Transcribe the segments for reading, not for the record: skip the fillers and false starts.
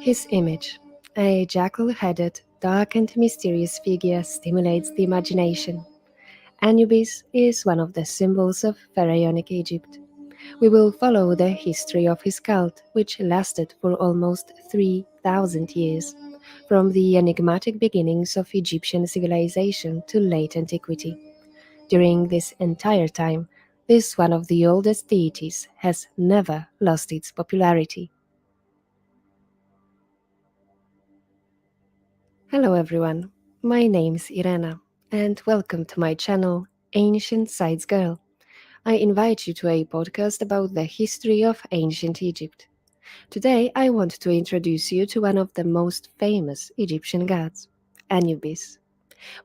His image, a jackal-headed, dark and mysterious figure, stimulates the imagination. Anubis is one of the symbols of pharaonic Egypt. We will follow the history of his cult, which lasted for almost 3,000 years, from the enigmatic beginnings of Egyptian civilization to late antiquity. During this entire time, this one of the oldest deities has never lost its popularity. Hello everyone, my name's Irena, and welcome to my channel, Ancient Sites Girl. I invite you to a podcast about the history of ancient Egypt. Today I want to introduce you to one of the most famous Egyptian gods, Anubis.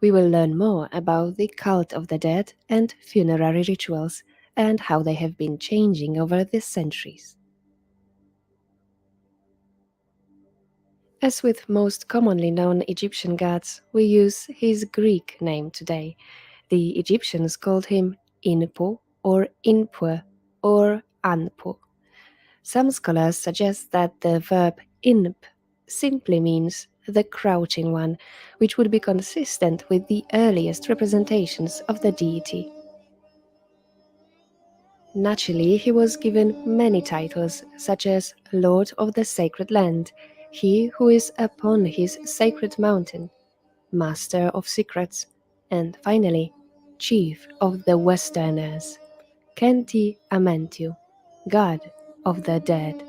We will learn more about the cult of the dead and funerary rituals, and how they have been changing over the centuries. As with most commonly known Egyptian gods, we use his Greek name today. The Egyptians called him Inpu or Inpu or Anpu. Some scholars suggest that the verb inp simply means the crouching one, which would be consistent with the earliest representations of the deity. Naturally, he was given many titles, such as Lord of the Sacred Land, he who is upon his sacred mountain, Master of Secrets, and finally, Chief of the Westerners, Kenti Amentu, God of the Dead.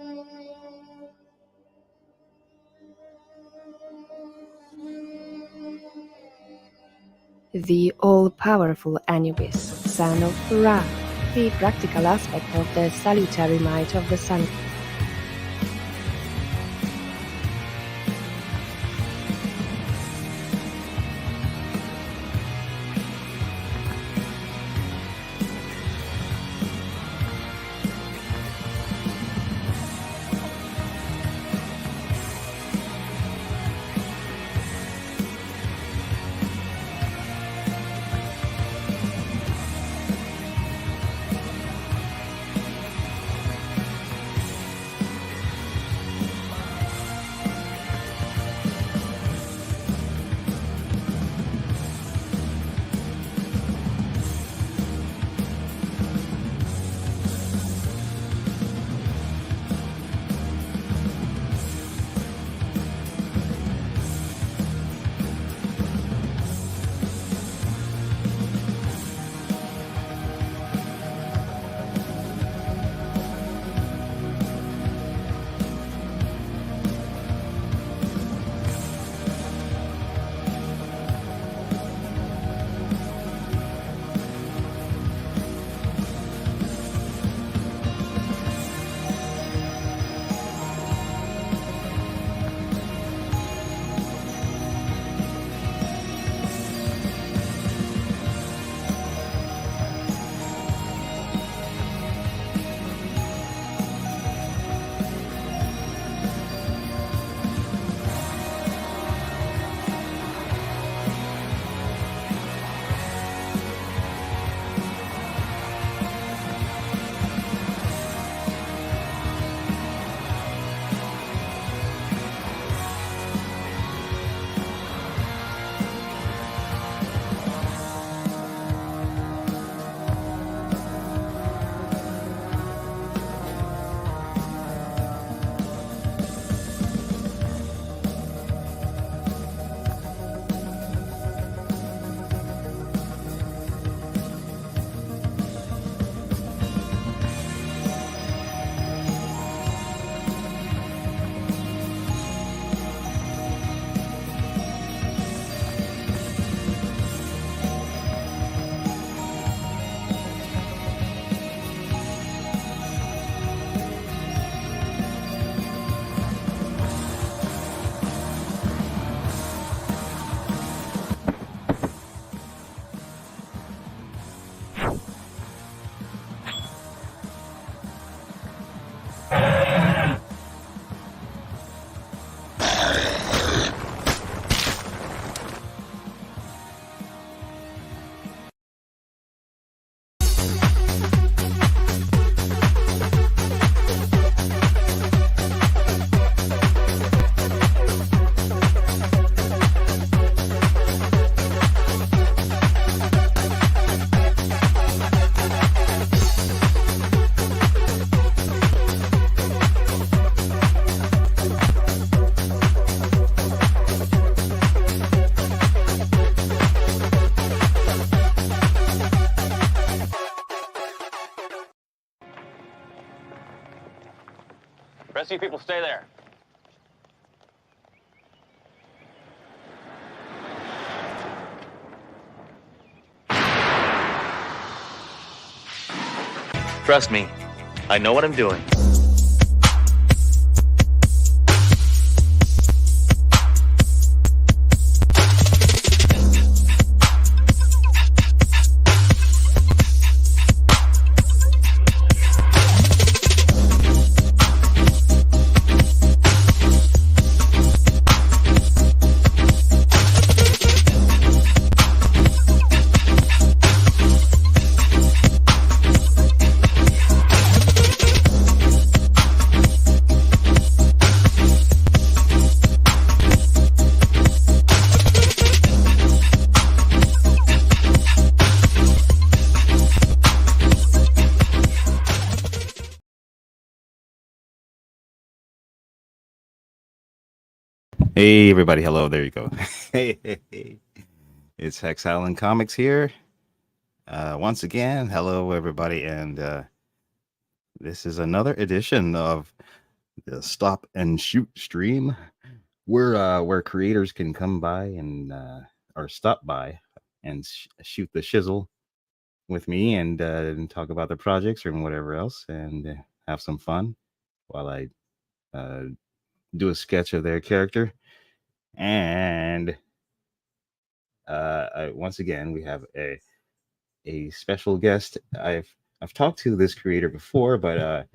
The all-powerful Anubis, son of Ra, the practical aspect of the salutary might of the sun. Rest of you people stay there. Trust me, I know what I'm doing. Hey everybody, hello, there you go. Hey. It's Hex Allen Comics here. Once again, hello everybody, and this is another edition of the Stop and Shoot stream, where creators can come by and or stop by and shoot the shizzle with me and talk about their projects or whatever else, and have some fun while I do a sketch of their character. And once again, we have a special guest. I've talked to this creator before, but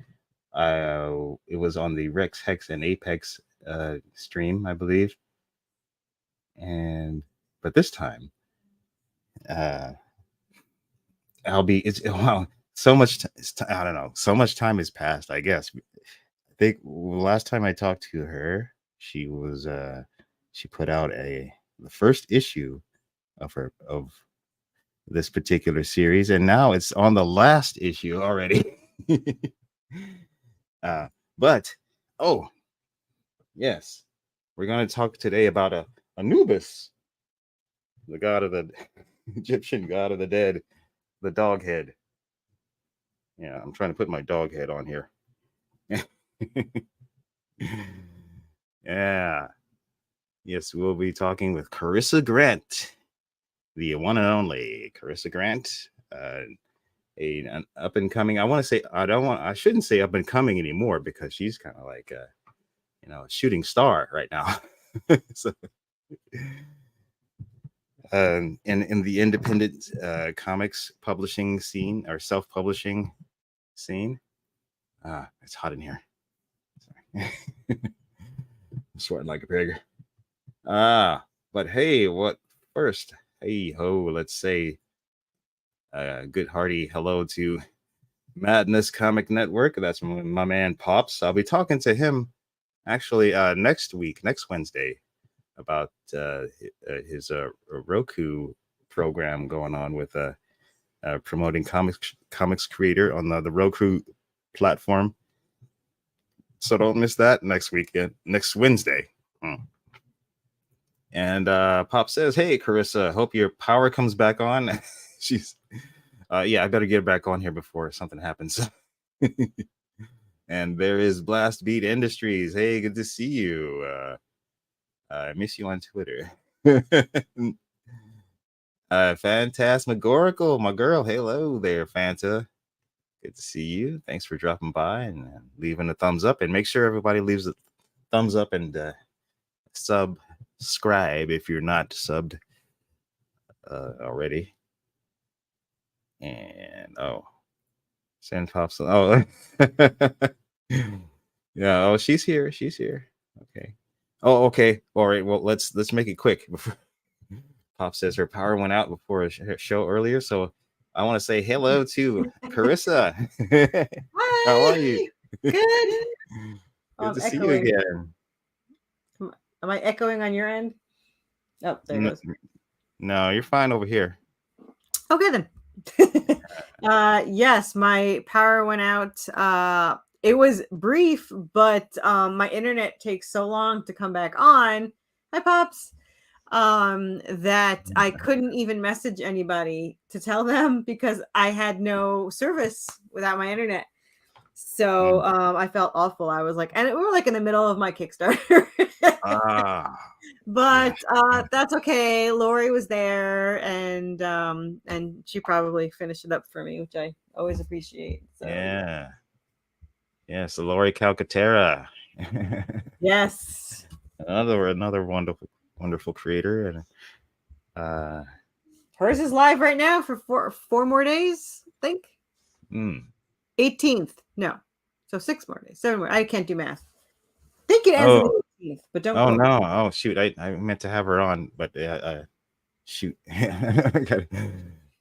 it was on the Rex Hex and Apex stream, I believe. But this time, it's wow, so much. I don't know. So much time has passed. I guess. I think last time I talked to her, she put out the first issue of this particular series, and now it's on the last issue already. But yes, we're going to talk today about Anubis, the god of the Egyptian god of the dead, the dog head. Yeah, I'm trying to put my dog head on here. Yeah. Yes, we'll be talking with Carissa Grant, the one and only Carissa Grant, an up and coming. I shouldn't say up and coming anymore, because she's kind of like a shooting star right now. So, in the independent comics publishing scene, or self-publishing scene. It's hot in here. Sorry. I'm sweating like a pig. But hey, what first? Hey ho, let's say good hearty hello to Madness Comic Network. That's my man Pops. I'll be talking to him actually next Wednesday, about his Roku program going on with promoting comics creator on the Roku platform. So don't miss that next Wednesday. And Pop says, "Hey Carissa, hope your power comes back on." She's yeah, I better get back on here before something happens. And there is Blast Beat Industries. Hey, good to see you. I miss you on Twitter. Phantasmagorical, my girl. Hello there, Fanta. Good to see you. Thanks for dropping by and leaving a thumbs up. And make sure everybody leaves a thumbs up and subscribe if you're not subbed already. And Sand Pops. Oh, yeah. Oh, she's here. Okay. Oh, okay. All right. Well, let's make it quick. Before Pop says her power went out before a show earlier, so I want to say hello to Carissa. Hi. How are you? Good. Good to see you again. Am I echoing on your end? Oh, there it goes. No, you're fine over here. Okay then. Yes, my power went out. It was brief, but my internet takes so long to come back on. Hi, Pops. That I couldn't even message anybody to tell them, because I had no service without my internet. So I felt awful. I was like, and we were like in the middle of my Kickstarter. Ah, But that's okay. Lori was there, and she probably finished it up for me, which I always appreciate. So yeah. So Lori Calcaterra. yes, another wonderful creator. And hers is live right now for four more days, I think. 18th. No. So 6 more days. 7 more. I can't do math. I think it ends on the 18th, but don't Oh quote me. no. Oh shoot. I meant to have her on, but shoot. I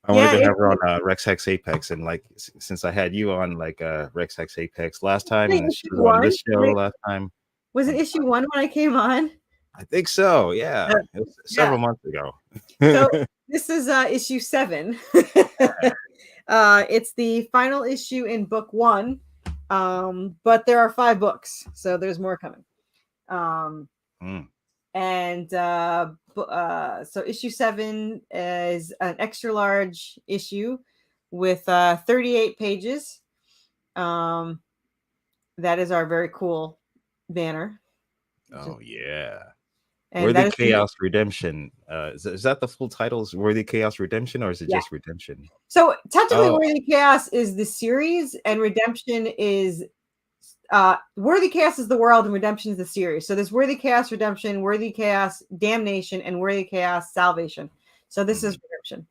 wanted to have her on Rex Hex Apex, and like since I had you on like Rex Hex Apex last time, and she was on this show last time. Was it issue 1 when I came on? I think so. Yeah, it was several months ago. So this is issue 7. It's the final issue in book 1, but there are 5 books, so there's more coming. And so issue 7 is an extra large issue with 38 pages. That is our very cool banner. Oh yeah. And Worthy Chaos Redemption. Is that the full title? Is Worthy Chaos Redemption, or is it just Redemption? So technically, Worthy Chaos is the series, and Redemption is Worthy Chaos is the world, and Redemption is the series. So there's Worthy Chaos Redemption, Worthy Chaos Damnation, and Worthy Chaos Salvation. So this is Redemption.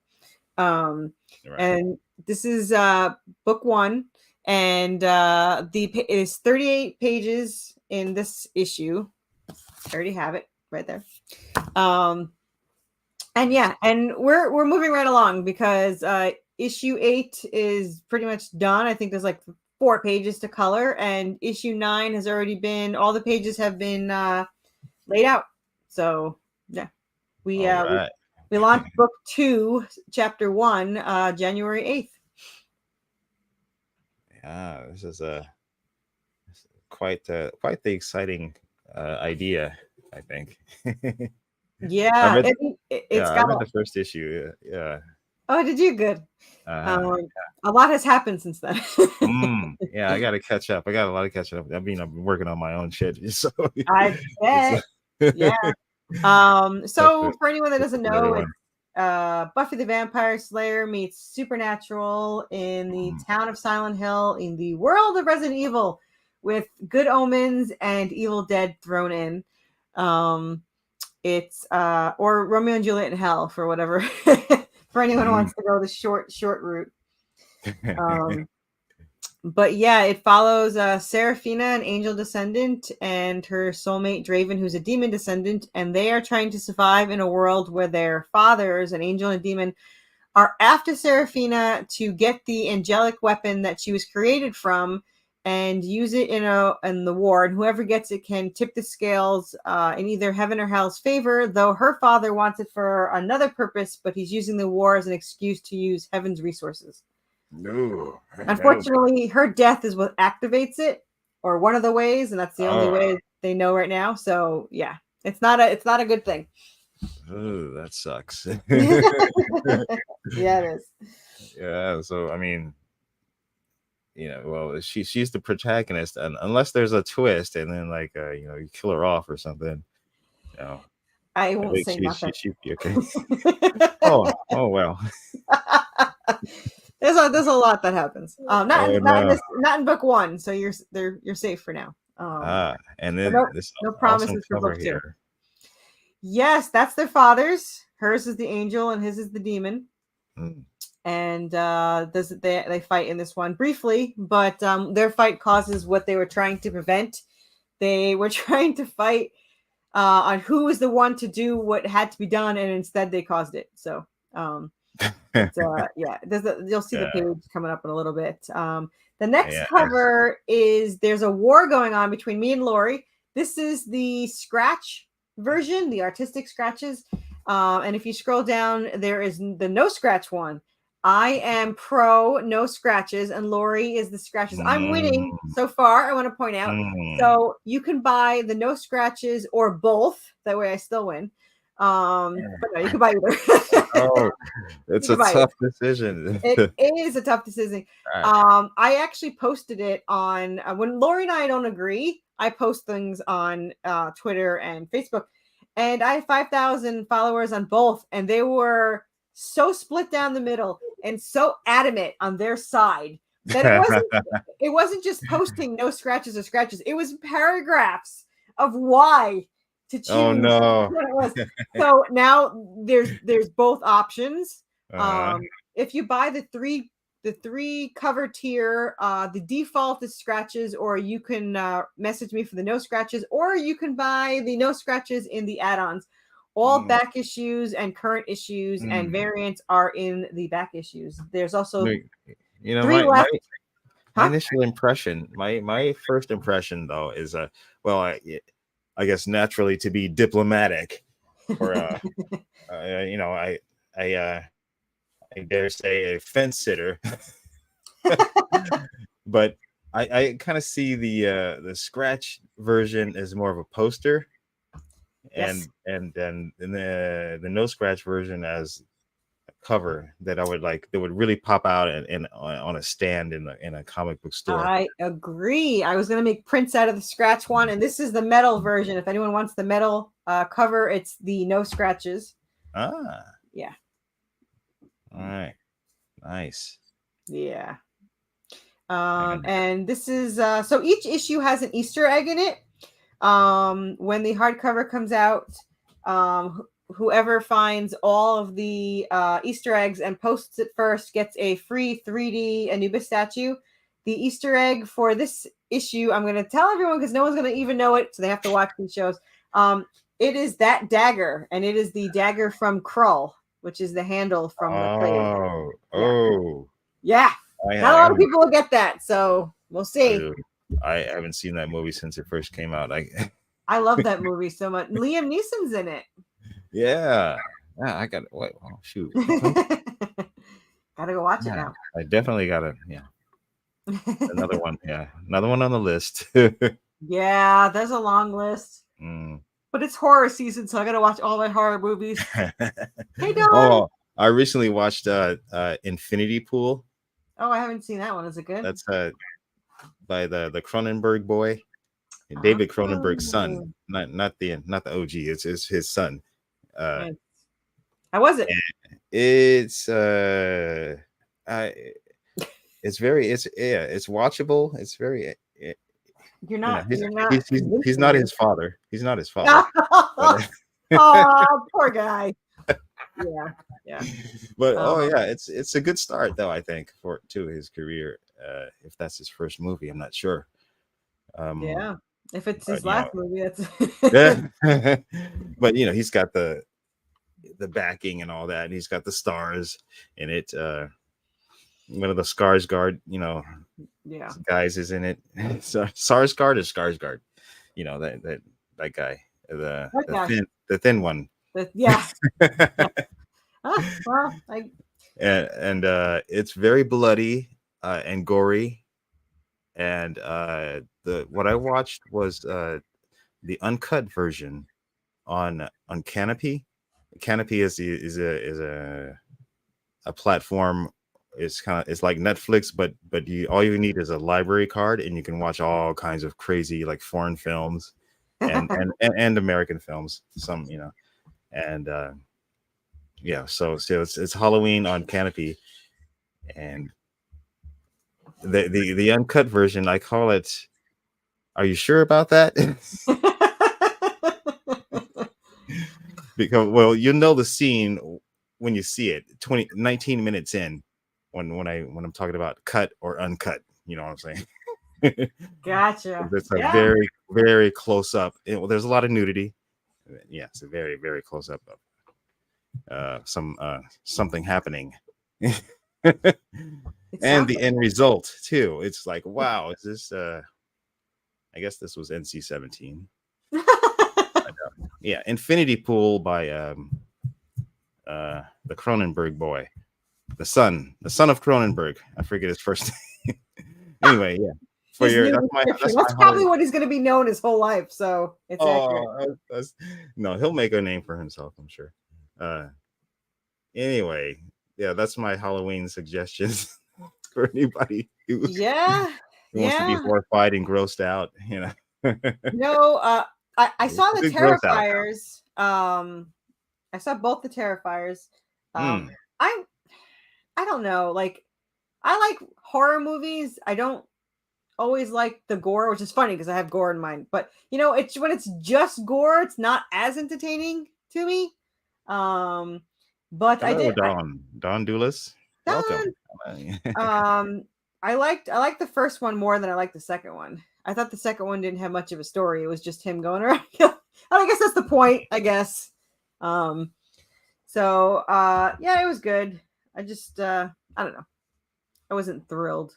And this is book 1, and it is 38 pages in this issue. I already have it right there. And we're moving right along because issue 8 is pretty much done. I think there's like 4 pages to color, and issue 9 has already been, all the pages have been laid out. So yeah, we launched book 2, chapter 1, January 8th. Yeah, this is quite the exciting idea, I think. Yeah, I read got the first issue. Yeah. Oh, did you? Good. A lot has happened since then. Yeah, I got to catch up. I got a lot of catching up. I mean, I've been working on my own shit. So I bet. Yeah. So for anyone that doesn't know, it's Buffy the Vampire Slayer meets Supernatural in the town of Silent Hill in the world of Resident Evil, with good omens and Evil Dead thrown in. It's or Romeo and Juliet in Hell, for whatever, for anyone who wants to go the short route. But yeah, it follows Seraphina, an angel descendant, and her soulmate Draven, who's a demon descendant, and they are trying to survive in a world where their fathers, an angel and a demon, are after Seraphina to get the angelic weapon that she was created from and use it in the war. And whoever gets it can tip the scales in either heaven or hell's favor, though her father wants it for another purpose, but he's using the war as an excuse to use heaven's resources. No. Unfortunately, her death is what activates it, or one of the ways, and that's the only way they know right now. So yeah, it's not a good thing. Oh, that sucks. Yeah, it is. Yeah, so I mean, well, she's the protagonist, and unless there's a twist, and then like you kill her off or something, I won't say nothing. Okay. oh well. There's a lot that happens. Not in book 1, so you're safe for now. And then no promises for book 2. Yes, that's their father's. Hers is the angel, and his is the demon. And they fight in this one briefly, but their fight causes what they were trying to prevent. They were trying to fight on who was the one to do what had to be done, and instead they caused it. So yeah, you'll see the page coming up in a little bit. The next cover is, there's a war going on between me and Lori. This is the scratch version, the artistic scratches. And if you scroll down, there is the no scratch one. I am pro no scratches, and Lori is the scratches. I'm winning so far, I want to point out. So you can buy the no scratches or both. That way I still win. But no, you can buy either. Oh, it's You a can buy tough decision. it is a tough decision. All right. I actually posted it on when Lori and I don't agree. I post things on Twitter and Facebook, and I have 5,000 followers on both, and they were so split down the middle and so adamant on their side that it wasn't just posting no scratches or scratches. It was paragraphs of why to choose Oh no. what it was. So now there's both options. Uh, If you buy the three cover tier, the default is scratches, or you can message me for the no scratches, or you can buy the no scratches in the add-ons. All back issues and current issues and variants are in the back issues. There's also you know, three my left. my initial impression, my first impression though is well, I guess naturally to be diplomatic, or you know, I dare say a fence sitter, but I kind of see the scratch version as more of a poster, Yes. and then the no scratch version as a cover that I would like, that would really pop out and on a stand in a comic book store. I agree. I was going to make prints out of the scratch one, and this is the metal version. If anyone wants the metal cover, it's the no scratches. Ah, Yeah. all right, nice. Yeah. And this is so each issue has an Easter egg in it. When the hardcover comes out, whoever finds all of the Easter eggs and posts it first gets a free 3D Anubis statue. The Easter egg for this issue, I'm going to tell everyone because no one's going to even know it, so they have to watch these shows. It is that dagger, and it is the dagger from Krull, which is the handle from the plate. Yeah. Not a lot of people will get that, so we'll see. I haven't seen that movie since it first came out. I love that movie so much. Liam Neeson's in it. Yeah, I got it. Wait, oh, shoot. Gotta go watch it now. I definitely got it. Yeah, another one. Yeah, another one on the list. Yeah, there's a long list. But it's horror season, so I gotta watch all my horror movies. Hey, Don. Oh, I recently watched Infinity Pool. Oh, I haven't seen that one. Is it good? That's by the Cronenberg boy, David Cronenberg's son, not the OG. It's his son. How was it? It's it's watchable. It's very. You're not. He's not his father. He's not his father. Oh, poor guy. Yeah. But it's a good start though, I think, to his career. If that's his first movie, I'm not sure. Yeah, if it's his last movie, that's. Yeah. But he's got the backing and all that, and he's got the stars in it. One of the Skarsgård, guys is in it. So Sarsgaard or Skarsgård, that guy, the thin one. Yeah. And it's very bloody and gory, and what I watched was the uncut version on Canopy. Canopy is a platform. It's like Netflix, but all you need is a library card, and you can watch all kinds of crazy, like, foreign films and American films, some, and so it's Halloween on Canopy, and the uncut version, I call it, "Are you sure about that?" Because, well, the scene when you see it 19 minutes in, when I'm talking about cut or uncut, you know what I'm saying? Gotcha. It's a very, very close up. There's a lot of nudity. Yeah, it's a very, very close up of something happening. And the end result too. It's like, wow, is this I guess this was NC-17. Yeah, Infinity Pool by the Cronenberg boy. The son of Cronenberg. I forget his first name. Anyway, yeah. For his your, new description. That's probably Halloween. what he's going to be known his whole life. So it's accurate. No, he'll make a name for himself, I'm sure. Anyway, yeah, that's my Halloween suggestions for anybody who Yeah. wants to be Yeah. horrified and grossed out. No, I saw the Big gross out. Terrifiers. I saw both the Terrifiers. Mm. I don't know. Like, I like horror movies. I don't always like the gore, which is funny because I have gore in mind. But it's when it's just gore, it's not as entertaining to me. But Hello, I did. Don Doulis. Don, Welcome. I liked the first one more than I liked the second one. I thought the second one didn't have much of a story. It was just him going around. I guess that's the point, I guess. So yeah, it was good. I just I don't know. I wasn't thrilled.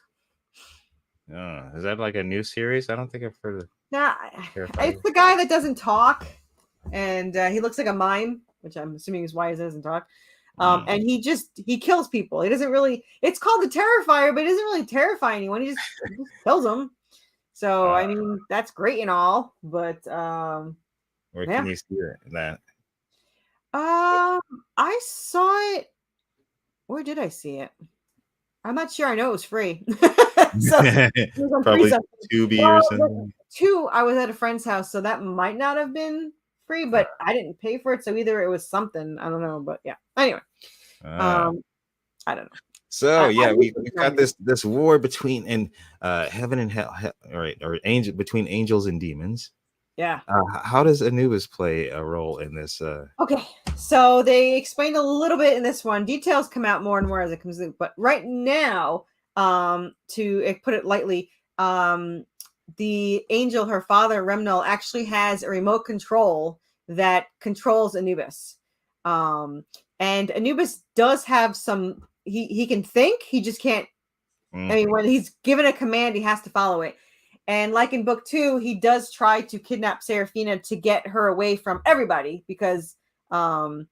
Is that like a new series? I don't think I've heard of it. Nah, it's the guy that doesn't talk, and he looks like a mime, which I'm assuming is why he doesn't talk. And he kills people. He doesn't really. It's called the Terrifier, but he doesn't really terrify anyone. He just kills them. So I mean, that's great and all, but where can you see that? I saw it. Where did I see it? I'm not sure. I know it was free. So, it was probably Tubi or something. I was at a friend's house, so that might not have been free, but I didn't pay for it, so either it was something. I don't know, but yeah. Anyway, I don't know. So yeah, we've got this war between heaven and hell, or angel between angels and demons. Yeah. How does Anubis play a role in this? Okay, so they explained a little bit in this one. Details come out more and more as it comes in, but right now, to put it lightly, the angel, her father Remnel, actually has a remote control that controls Anubis. And Anubis does have some. He can think. He just can't. I mean, when he's given a command, he has to follow it. And like in book 2, he does try to kidnap Seraphina to get her away from everybody because, to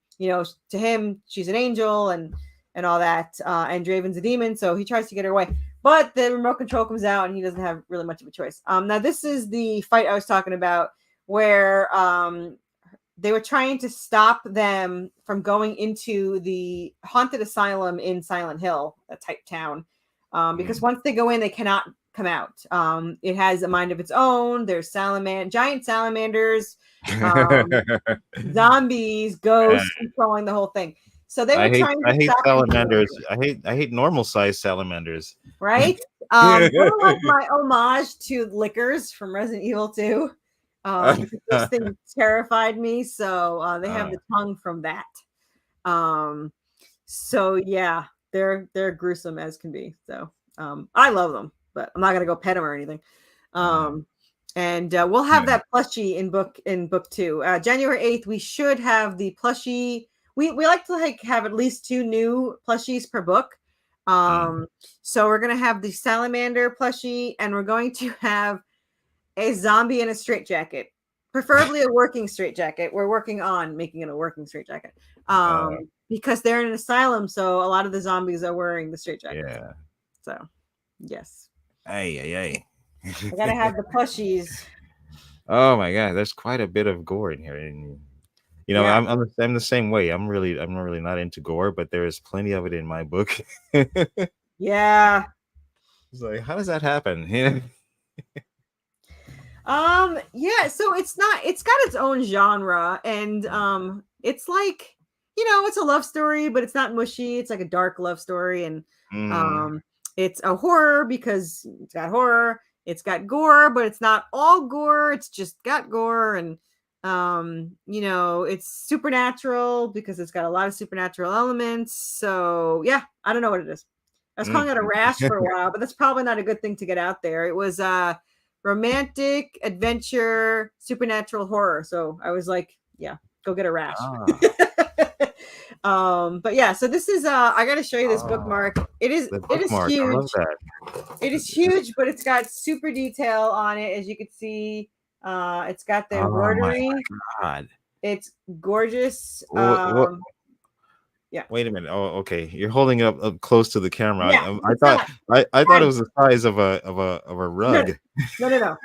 him, she's an angel and all that. And Draven's a demon, so he tries to get her away. But the remote control comes out, and he doesn't have really much of a choice. Now, this is the fight I was talking about where they were trying to stop them from going into the haunted asylum in Silent Hill, a type town. Because once they go in, they cannot come out. It has a mind of its own. There's giant salamanders, zombies, ghosts controlling the whole thing. So they were trying to I hate stop salamanders. I hate normal sized salamanders. Right? Kind of like my homage to Lickers from Resident Evil 2. This thing terrified me, so they have the tongue from that. So yeah, they're gruesome as can be. So I love them, but I'm not gonna go pet them or anything. And we'll have that plushie in book 2. January 8th, we should have the plushie. We like to have at least 2 new plushies per book. So we're gonna have the salamander plushie, and we're going to have a zombie in a straitjacket, preferably a working straitjacket. We're working on making it a working straitjacket, because they're in an asylum, so a lot of the zombies are wearing the straitjacket. Yeah. So, yes. Hey. I gotta have the plushies. Oh my god, there's quite a bit of gore in here, and I'm the same way. I'm really not into gore, but there is plenty of it in my book. Yeah. It's like, how does that happen? Yeah, so it's got its own genre, and it's like, it's a love story, but it's not mushy. It's like a dark love story, and it's a horror because it's got horror. It's got gore, but it's not all gore. It's just got gore, and it's supernatural because it's got a lot of supernatural elements. So yeah, I don't know what it is. I was calling it a rash for a while, but that's probably not a good thing to get out there. It was romantic adventure supernatural horror, so I was like, yeah, go get a rash. But yeah, so this is I gotta show you this bookmark. It is huge. I love that. It is huge, but it's got super detail on it, as you can see. It's got the embroidery. Oh my god, it's gorgeous. Wait a minute. Oh, okay. You're holding it up close to the camera. Yeah, I it's thought not I thought it as was the size of a no, rug. no,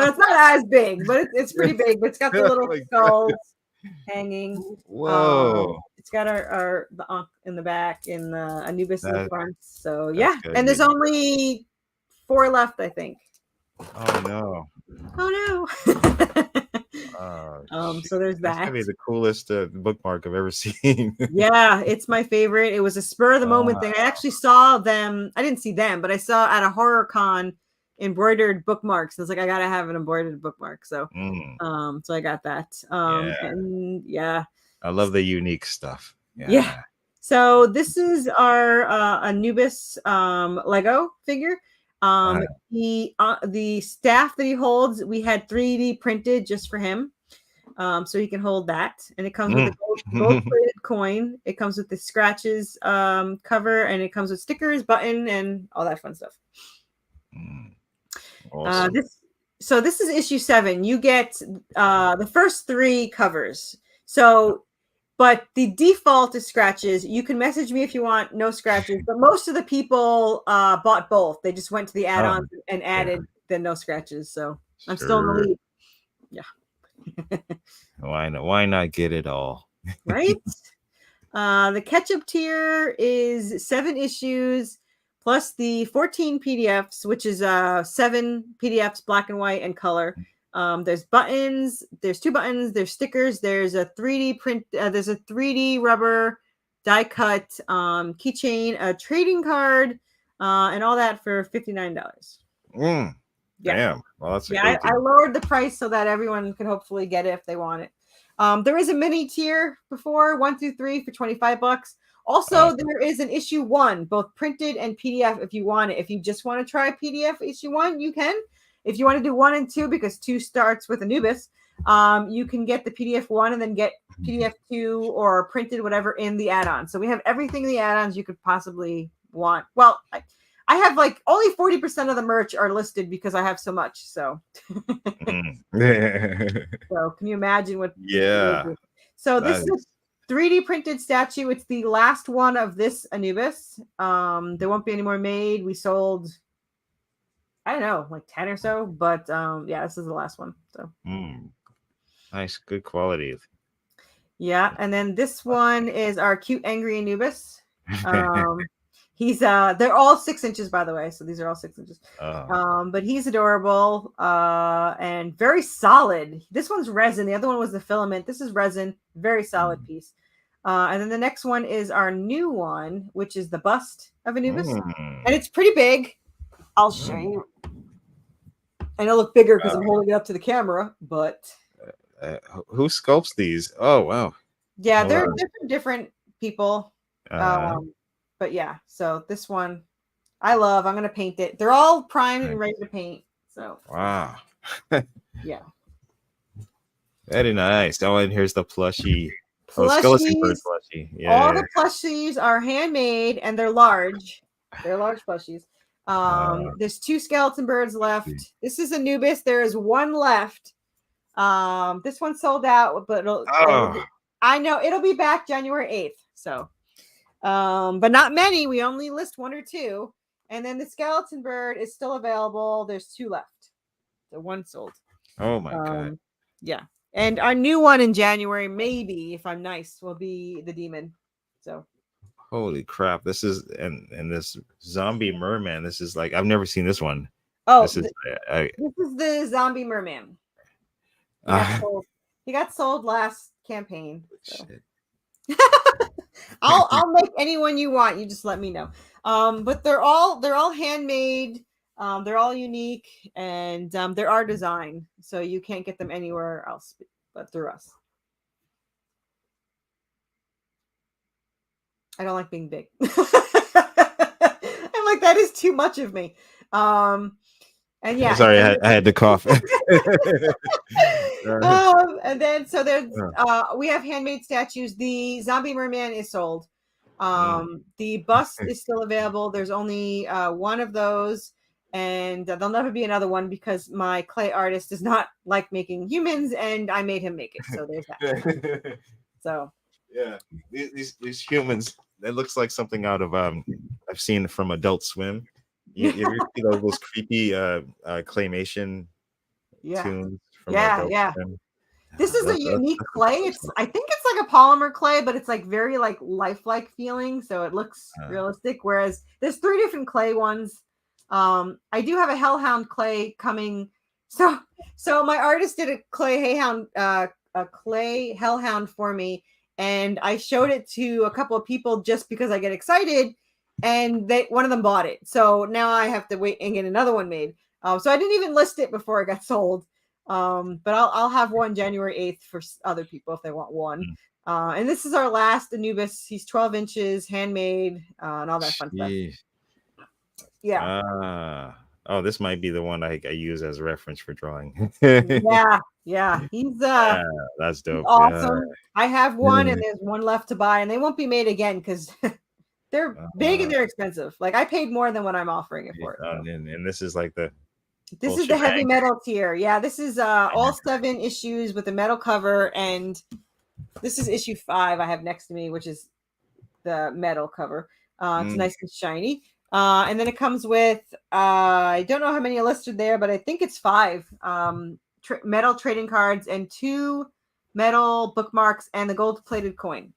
it's not as big, but it's pretty big. But it's got the Oh little my skulls hanging. Whoa. It's got the Ankh in the back and the Anubis in the That front. So that's yeah, good. and there's only 4 left, I think. Oh no. Oh no. Oh, So there's that's gonna that. be the coolest bookmark I've ever seen. Yeah, it's my favorite. It was a spur of the moment thing. I actually saw them. I didn't see them, but I saw at a horror con embroidered bookmarks. I was like, I gotta have an embroidered bookmark. So, Mm, so I got that. yeah. And yeah, I love the unique stuff. yeah. Yeah. So this is our Anubis Lego figure. The staff that he holds, we had 3D printed just for him. So he can hold that, and it comes with a gold-plated coin. It comes with the scratches cover, and it comes with stickers, button, and all that fun stuff. Awesome. This is issue 7. You get the first 3 covers. So, but the default is scratches. You can message me if you want no scratches, but most of the people bought both. They just went to the add-ons and added the no scratches. So I'm still in the lead. Yeah. Why not get it all? Right? The catch-up tier is 7 issues plus the 14 PDFs, which is 7 PDFs, black and white and color. There's buttons, there's 2 buttons, there's stickers, there's a 3D print, there's a 3D rubber die cut keychain, a trading card, and all that for $59. Yeah. Damn. Well, that's I lowered the price so that everyone can hopefully get it if they want it. There is a mini tier before 1 through 3 for $25. Also, there is an issue 1, both printed and PDF if you want it. If you just want to try PDF issue 1, you can. If you want to do 1 and 2, because 2 starts with Anubis, you can get the PDF 1 and then get PDF 2 or printed whatever in the add-on. So we have everything in the add-ons you could possibly want. Well, I have like only 40% of the merch are listed because I have so much. So, so can you imagine what? Yeah. So this is a 3D printed statue. It's the last one of this Anubis. There won't be any more made. We sold, I don't know, like 10 or so, but yeah, this is the last one. So nice, good quality. Yeah, and then this one is our cute angry Anubis. He's they're all 6 inches, by the way, so these are all 6 inches. But he's adorable and very solid. This one's resin, the other one was the filament. This is resin, very solid piece. And then the next one is our new one, which is the bust of Anubis, and it's pretty big. I'll show you. And it'll look bigger because I'm holding it up to the camera, but who sculpts these? Oh wow. Yeah, they're different people. But yeah, so this one I love. I'm gonna paint it. They're all primed and ready to paint. So wow. Yeah. Very nice. Oh, and here's the plushie. Skeleton bird plushie. Yeah. All the plushies are handmade and they're large. They're large plushies. There's 2 skeleton birds left. This is Anubis. There is 1 left. This one sold out, but I know it'll be back January 8th. So but not many. We only list 1 or 2. And then the skeleton bird is still available. There's 2 left. So 1 sold. Oh my god. Yeah. And our new one in January, maybe if I'm nice, will be the demon. So holy crap. This is and this zombie merman. This is like I've never seen this one. Oh, this is the zombie merman. He got sold last campaign. So. I'll make anyone you want. You just let me know. But they're all handmade. They're all unique, and they're our design, so you can't get them anywhere else but through us. I don't like being big. I'm like, that is too much of me. And yeah, sorry, I had to cough. And then so there's we have handmade statues. The zombie merman is sold. The bust is still available. There's only 1 of those, and there'll never be another one because my clay artist does not like making humans, and I made him make it. So there's that. So Yeah, these humans. It looks like something out of I've seen from Adult Swim. You ever see those creepy claymation Yeah. tunes from Yeah, Adult yeah. Swim? This is a unique That's clay. what's It's up. I think it's like a polymer clay, but it's like very like lifelike feeling, so it looks realistic. Whereas there's 3 different clay ones. I do have a hellhound clay coming. So my artist did a clay hellhound for me, and I showed it to a couple of people just because I get excited, and one of them bought it. So now I have to wait and get another one made. So I didn't even list it before it got sold. But I'll have one January 8th for other people if they want one. And this is our last Anubis. He's 12 inches, handmade, and all that fun stuff. Jeez. Yeah. Oh, this might be the one I use as a reference for drawing. Yeah. He's That's dope. awesome. I have one, and Yeah. there's one left to buy, and they won't be made again because they're big and they're expensive. Like I paid more than what I'm offering it for. So. And this is like the This whole is the heavy shebang. metal tier. Yeah, this is all 7 issues with a metal cover, and this is issue 5 I have next to me, which is the metal cover. It's nice and shiny. And then it comes with I don't know how many are listed there, but I think it's 5 metal trading cards and 2 metal bookmarks and the gold-plated coin,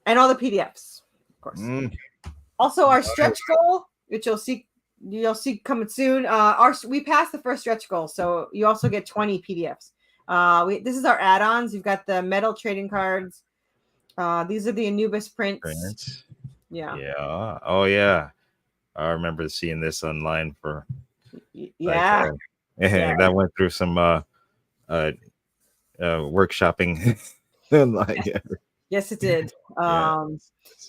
and all the PDFs, of course. Also, our stretch goal, which you'll see coming soon. We passed the first stretch goal, so you also get 20 PDFs. This is our add-ons. You've got the metal trading cards. These are the Anubis prints. Yeah. Yeah. Oh yeah. I remember seeing this online for yeah. That went through some workshopping. Yes, it did.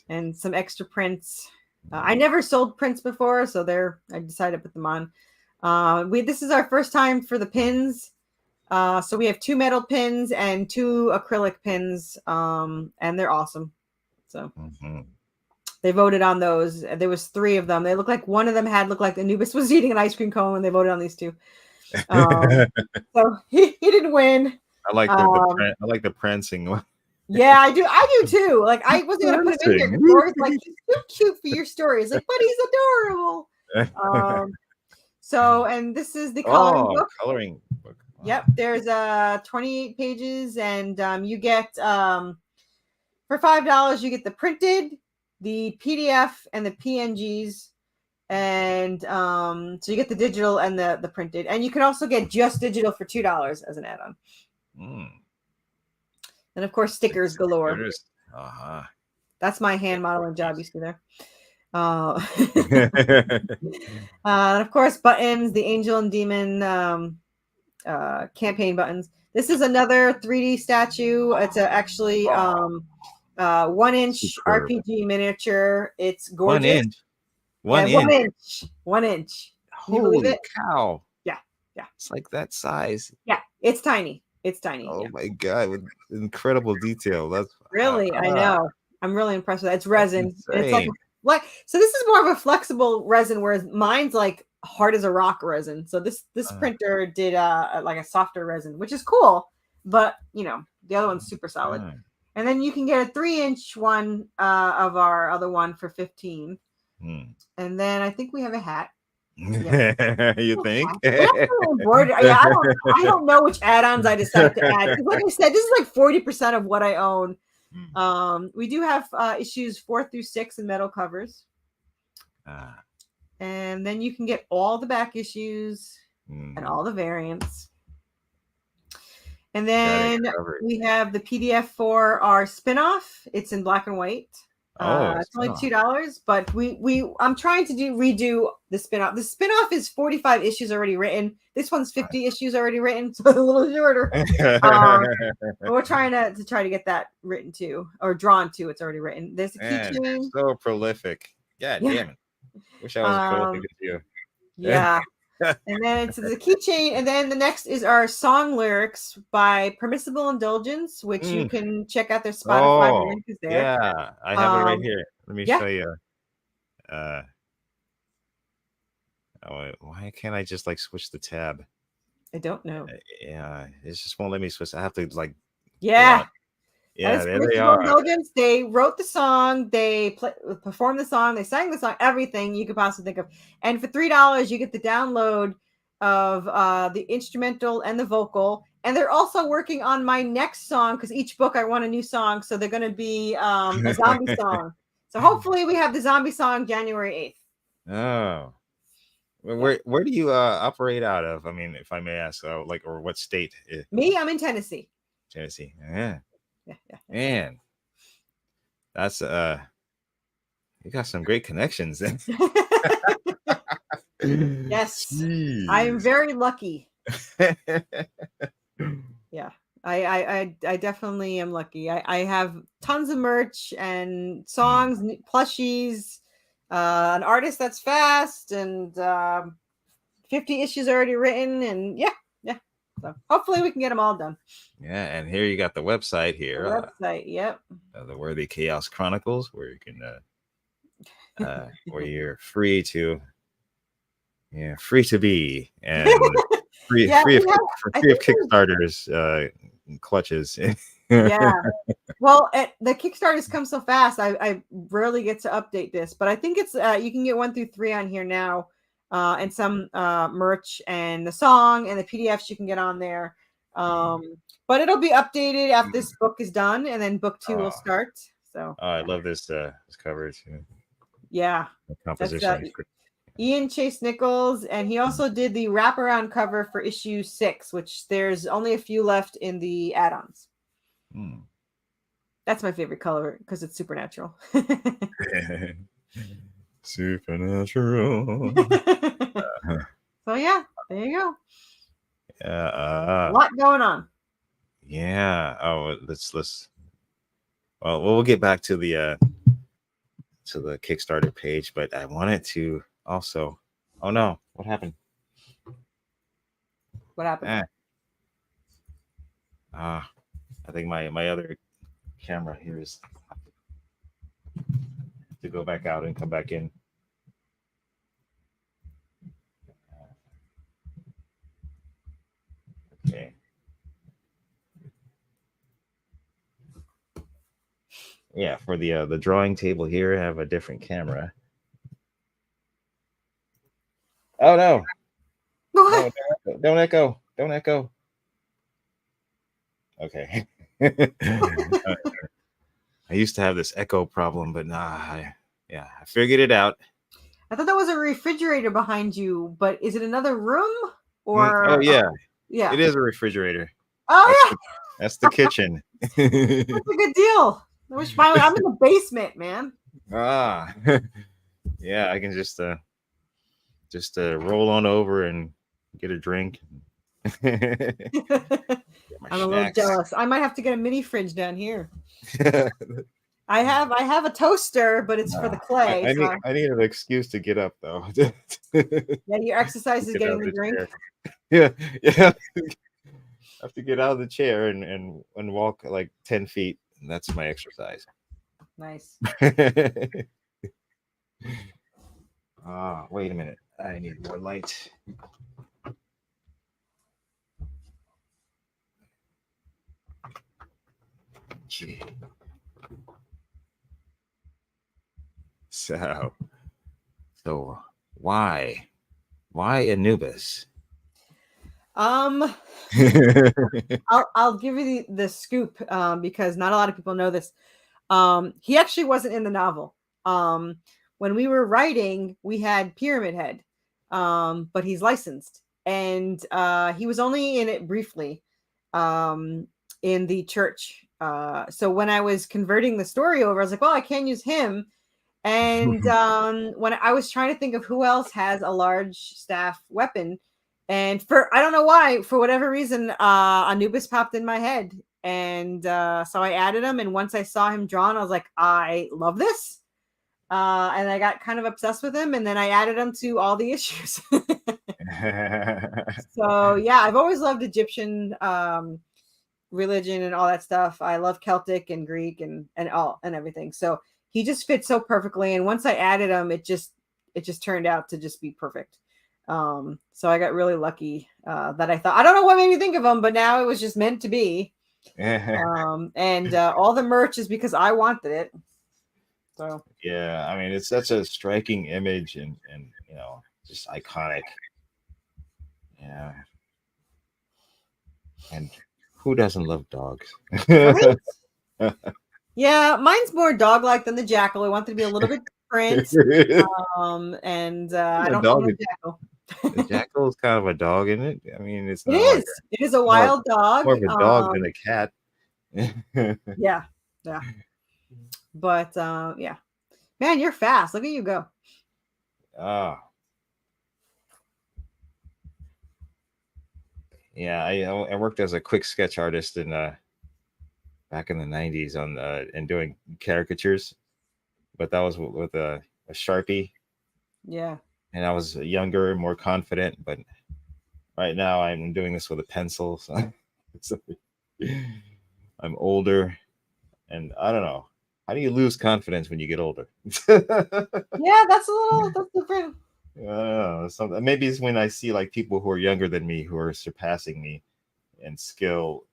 And some extra prints. I never sold prints before, so I decided to put them on. This is our first time for the pins. So we have 2 metal pins and 2 acrylic pins, and they're awesome. So they voted on those. There was 3 of them. They look like one of them looked like Anubis was eating an ice cream cone when they voted on these 2. So he didn't win. I like the prancing one. Yeah, I do too. Like I wasn't gonna put him in here because Laura's like, he's too cute for your story. It's like, but he's adorable. So, and this is the coloring book. Coloring book. Wow. Yep, there's 28 pages, and you get for $5 you get the printed, the PDF, and the PNGs, and so you get the digital and the printed, and you can also get just digital for $2 as an add-on. And of course, stickers galore. That's my hand modeling job. You see there. And of course, buttons, the Angel and Demon campaign buttons. This is another 3D statue. It's actually 1-inch RPG miniature. It's gorgeous. 1 inch. 1 inch. Holy cow! Yeah. It's like that size. Yeah, it's tiny. Oh my god, with incredible detail. That's really, I know. I'm really impressed with that. It's resin. It's like so. This is more of a flexible resin, whereas mine's like hard as a rock resin. So this printer did like a softer resin, which is cool. But the other one's super solid. And then you can get a 3-inch one of our other one for $15. And then I think we have a hat. Yeah. You think? I don't know which add-ons I decided to add. Like I said, this is like 40% of what I own. We do have issues 4 through 6 in metal covers. And then you can get all the back issues and all the variants. And then we have the PDF for our spin-off. It's in black and white. It's only $2, but I'm trying to redo the spin-off. The spin-off is 45 issues already written. This one's 50 issues already written, so a little shorter. But we're trying to get that written too, or drawn too. It's already written. There's a keychain. So prolific. God damn it. Wish I was prolific as you. Yeah. And then it's the keychain, and then the next is our song lyrics by Permissible Indulgence, which you can check out their Spotify link is there. Yeah, I have it right here. Let me show you. Why can't I just like switch the tab? I don't know. Yeah, it just won't let me switch. I have to like. Yeah. That Yeah, is there they Crucible are. Indulgence. They wrote the song, they performed the song, they sang the song, everything you could possibly think of. And for $3, you get the download of the instrumental and the vocal. And they're also working on my next song because each book I want a new song. So they're going to be a zombie song. So hopefully we have the zombie song January 8th. Oh. Where do you operate out of? I mean, if I may ask, like, or what state? Me, I'm in Tennessee. Tennessee. Yeah, Yeah. man, that's you got some great connections then. Yes, I am very lucky. Yeah, I definitely am lucky. I have tons of merch and songs, plushies, an artist that's fast, and 50 issues already written, and yeah. So hopefully we can get them all done. Yeah, and here you got the website here, The website, yep. the Worthy Chaos Chronicles, where you can where you're free to be and free Yeah, free of I free of think Kickstarters clutches. yeah. Well, the Kickstarters come so fast. I rarely get to update this, but I think it's you can get 1 through 3 on here now, and some merch and the song and the PDFs you can get on there. But it'll be updated after this book is done, and then book 2 will start. So I love this cover too. Yeah, The composition. that's Ian Chase Nichols, and he also did the wraparound cover for issue 6, which there's only a few left in the add-ons. That's my favorite color because it's supernatural. Supernatural. So yeah, there you go. Yeah, A lot going on. Yeah. Oh, let's. Well, we'll get back to the Kickstarter page, but I wanted to also. Oh no! What happened? What happened? I think my other camera here is to go back out and come back in. Okay. Yeah, for the drawing table here, I have a different camera. Oh no! No, don't echo! Don't echo! Okay. I used to have this echo problem, but I figured it out. I thought that was a refrigerator behind you, but is it another room or? Oh yeah, yeah, it is a refrigerator. Oh that's the kitchen. That's a good deal. I wish I'm in the basement, man. Yeah, I can just roll on over and get a drink. I'm a little jealous. I might have to get a mini fridge down here. I have a toaster, but it's for the clay. I need an excuse to get up though. Yeah, your exercise is getting the drink. Yeah. I have to get out of the chair and walk like 10 feet. That's my exercise. Nice. Wait a minute. I need more light. Gee. So why Anubis? I'll give you the scoop because not a lot of people know this. He actually wasn't in the novel. When we were writing, we had Pyramid Head, but he's licensed, and he was only in it briefly in the church. So when I was converting the story over, I was like, well, I can't use him. And when I was trying to think of who else has a large staff weapon, and I don't know why, for whatever reason, Anubis popped in my head. And so I added him. And once I saw him drawn, I was like, I love this. And I got kind of obsessed with him. And then I added him to all the issues. So yeah, I've always loved Egyptian religion and all that stuff. I love Celtic and Greek and everything. So he just fits so perfectly. And once I added him, it just turned out to just be perfect. So I got really lucky that I thought, I don't know what made me think of him, but now it was just meant to be. And all the merch is because I wanted it. So Yeah, I mean, it's such a striking image and just iconic. Yeah, and who doesn't love dogs? right? Yeah, mine's more dog-like than the jackal. I want it to be a little bit different. I A don't dog, own a jackal. a jackal is kind of a dog, isn't it? I mean, it's It not like is. It is a more wild dog. more of a dog than a cat. Yeah, yeah. But yeah, man, you're fast. Look at you go. Ah, yeah. I worked as a quick sketch artist in back in the '90s on and doing caricatures, but that was with a Sharpie, Yeah. and I was younger, more confident. But right now, I'm doing this with a pencil, so, so I'm older, and I don't know. How do you lose confidence when you get older? Yeah, that's different. Maybe it's when I see like people who are younger than me who are surpassing me in skill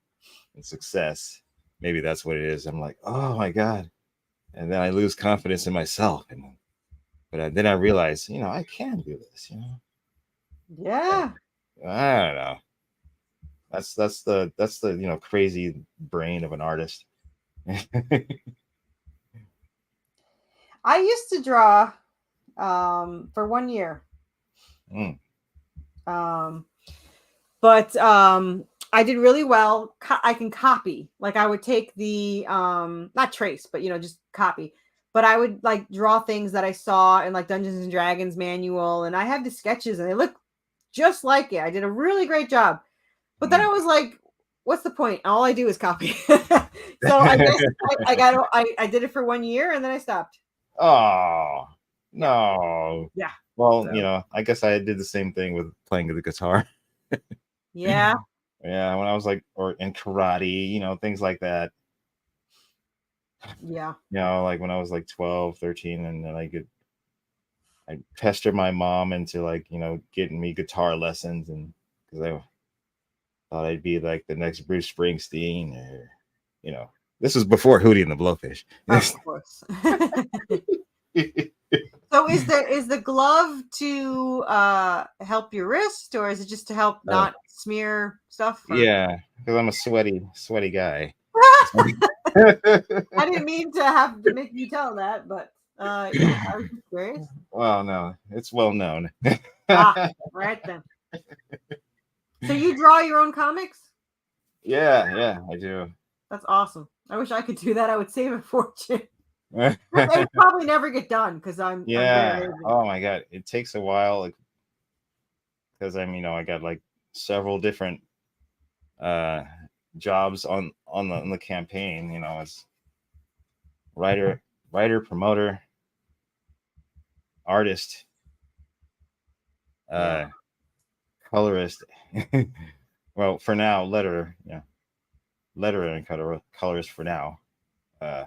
and success. Maybe that's what it is. I'm like, oh my god, and then I lose confidence in myself, but then I realize, I can do this. Yeah. I don't know. That's the crazy brain of an artist. I used to draw for 1 year. Mm. But I did really well. I can copy. Like I would take the not trace, but just copy. But I would like draw things that I saw in like Dungeons and Dragons manual, and I have the sketches, and they look just like it. I did a really great job. But then I was like, "What's the point? All I do is copy." So I guess I did it for 1 year, and then I stopped. Oh no. Yeah. Well, So. I guess I did the same thing with playing the guitar. Yeah. Yeah, when I was like, or in karate, things like that. Yeah. Like when I was like 12, 13, and then I pestered my mom into like, getting me guitar lessons, and because I thought I'd be like the next Bruce Springsteen, or, this was before Hootie and the Blowfish. Of course. So is the glove to help your wrist, or is it just to help not smear stuff? Yeah, because I'm a sweaty guy. I didn't mean to have to make you tell that, but yeah, I was just curious. Well, no, it's well known. Right then. So you draw your own comics? Yeah, I do. That's awesome. I wish I could do that. I would save a fortune. They would probably never get done because I'm Yeah. I'm Oh my god, it takes a while because I got like several different jobs on the campaign. As writer, promoter, artist, colorist. Well, for now, letterer, letterer and colorist for now. I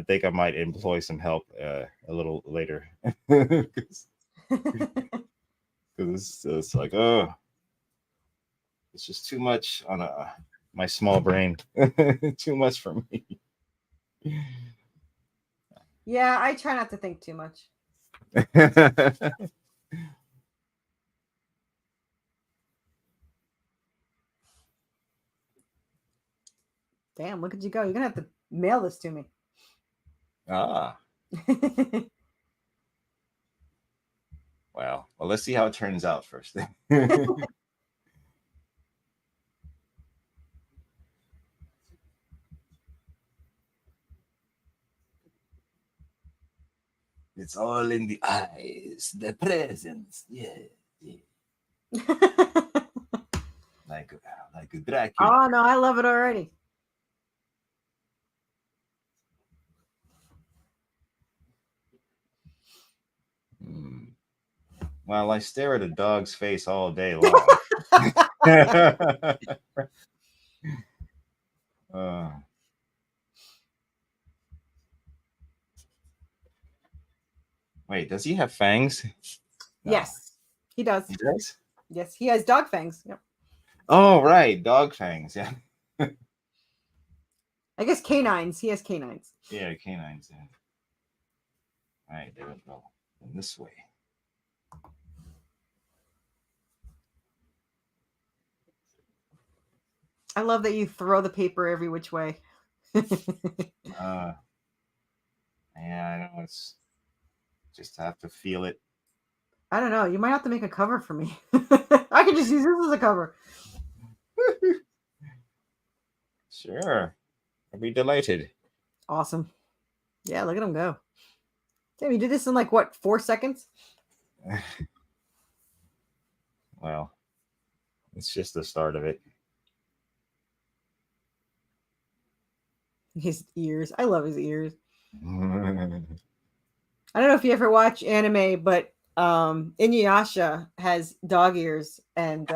think I might employ some help a little later. Because it's like, oh, it's just too much on my small brain. Too much for me. Yeah, I try not to think too much. Damn, look at you go. You're gonna have to mail this to me. Well, let's see how it turns out first. It's all in the eyes, the presence. Yeah. Like a Dracula. Oh no, I love it already. Well, I stare at a dog's face all day long. Wait, does he have fangs? No. Yes, he does. He does? Yes, he has dog fangs. Yep. Oh, right, dog fangs. Yeah, I guess canines. He has canines. yeah, canines. Yeah. All right, there we go. And this way. I love that you throw the paper every which way. Uh, yeah, I know it's just have to feel it. I don't know. You might have to make a cover for me. I could just use this as a cover. Sure, I'll be delighted. Awesome. Yeah, look at him go. Damn, you did this in like what, 4 seconds? Well, it's just the start of it. His ears. I love his ears. I don't know if you ever watch anime, but Inuyasha has dog ears, and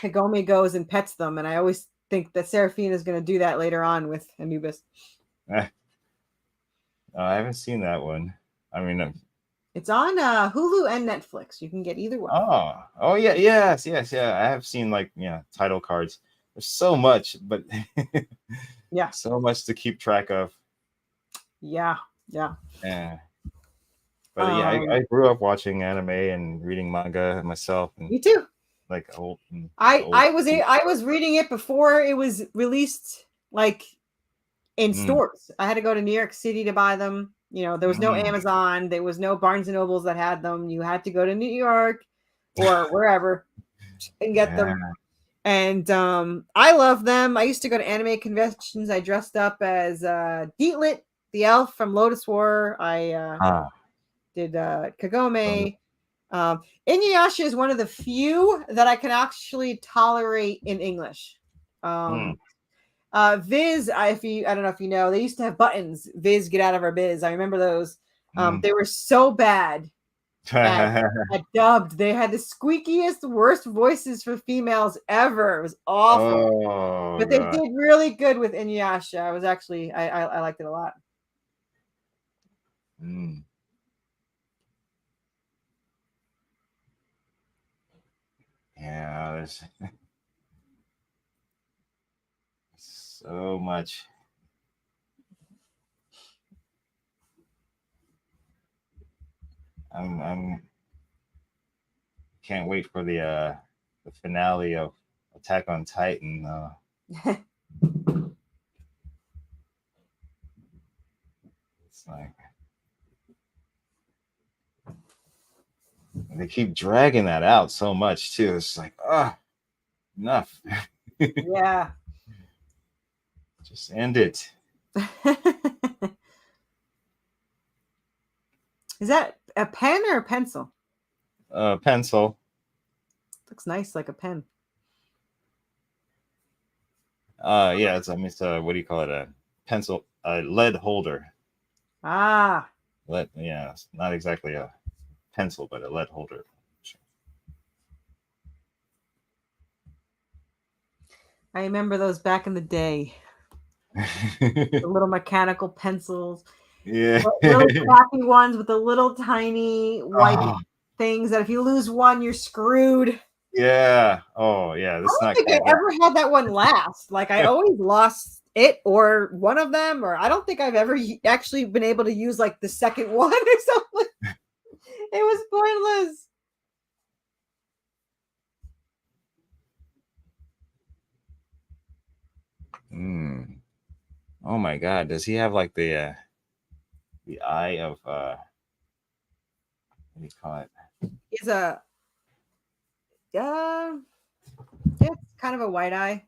Kagome goes and pets them, and I always think that Seraphine is going to do that later on with Anubis. I haven't seen that one. I mean, It's on Hulu and Netflix. You can get either one. oh yeah, yes. I have seen like title cards. There's so much, but Yeah. so much to keep track of. Yeah. Yeah. But yeah, I grew up watching anime and reading manga myself. And Me too. like old. I was reading it before it was released, like in stores. I had to go to New York City to buy them. There was no Amazon. There was no Barnes and Nobles that had them. You had to go to New York or wherever and get them. And I love them. I used to go to anime conventions. I dressed up as Dietlit, the elf from Lotus War. I did Kagome. Inuyasha is one of the few that I can actually tolerate in English. Viz, I don't know if you know, they used to have buttons. Viz, get out of our biz. I remember those. They were so bad. At dubbed, they had the squeakiest, worst voices for females ever. It was awful. But they did really good with Inuyasha. I liked it a lot. Yeah, there's so much. I'm can't wait for the finale of Attack on Titan. It's like they keep dragging that out so much too. It's like, enough. Yeah. Just end it. Is that a pen or a pencil? Pencil. Looks nice, like a pen. Yeah, it's what do you call it? A pencil, a lead holder. Lead, yeah, it's not exactly a pencil, but a lead holder. I remember those back in the day. The little mechanical pencils. Yeah. Really crappy ones with the little tiny white things that if you lose one, you're screwed. Yeah. Oh, yeah. I don't think I ever had that one last. Like I always lost it or one of them, or I don't think I've ever actually been able to use like the second one or something. It was pointless. Oh my God! Does he have like the eye of what do you call it? He's a yeah, it's kind of a white eye.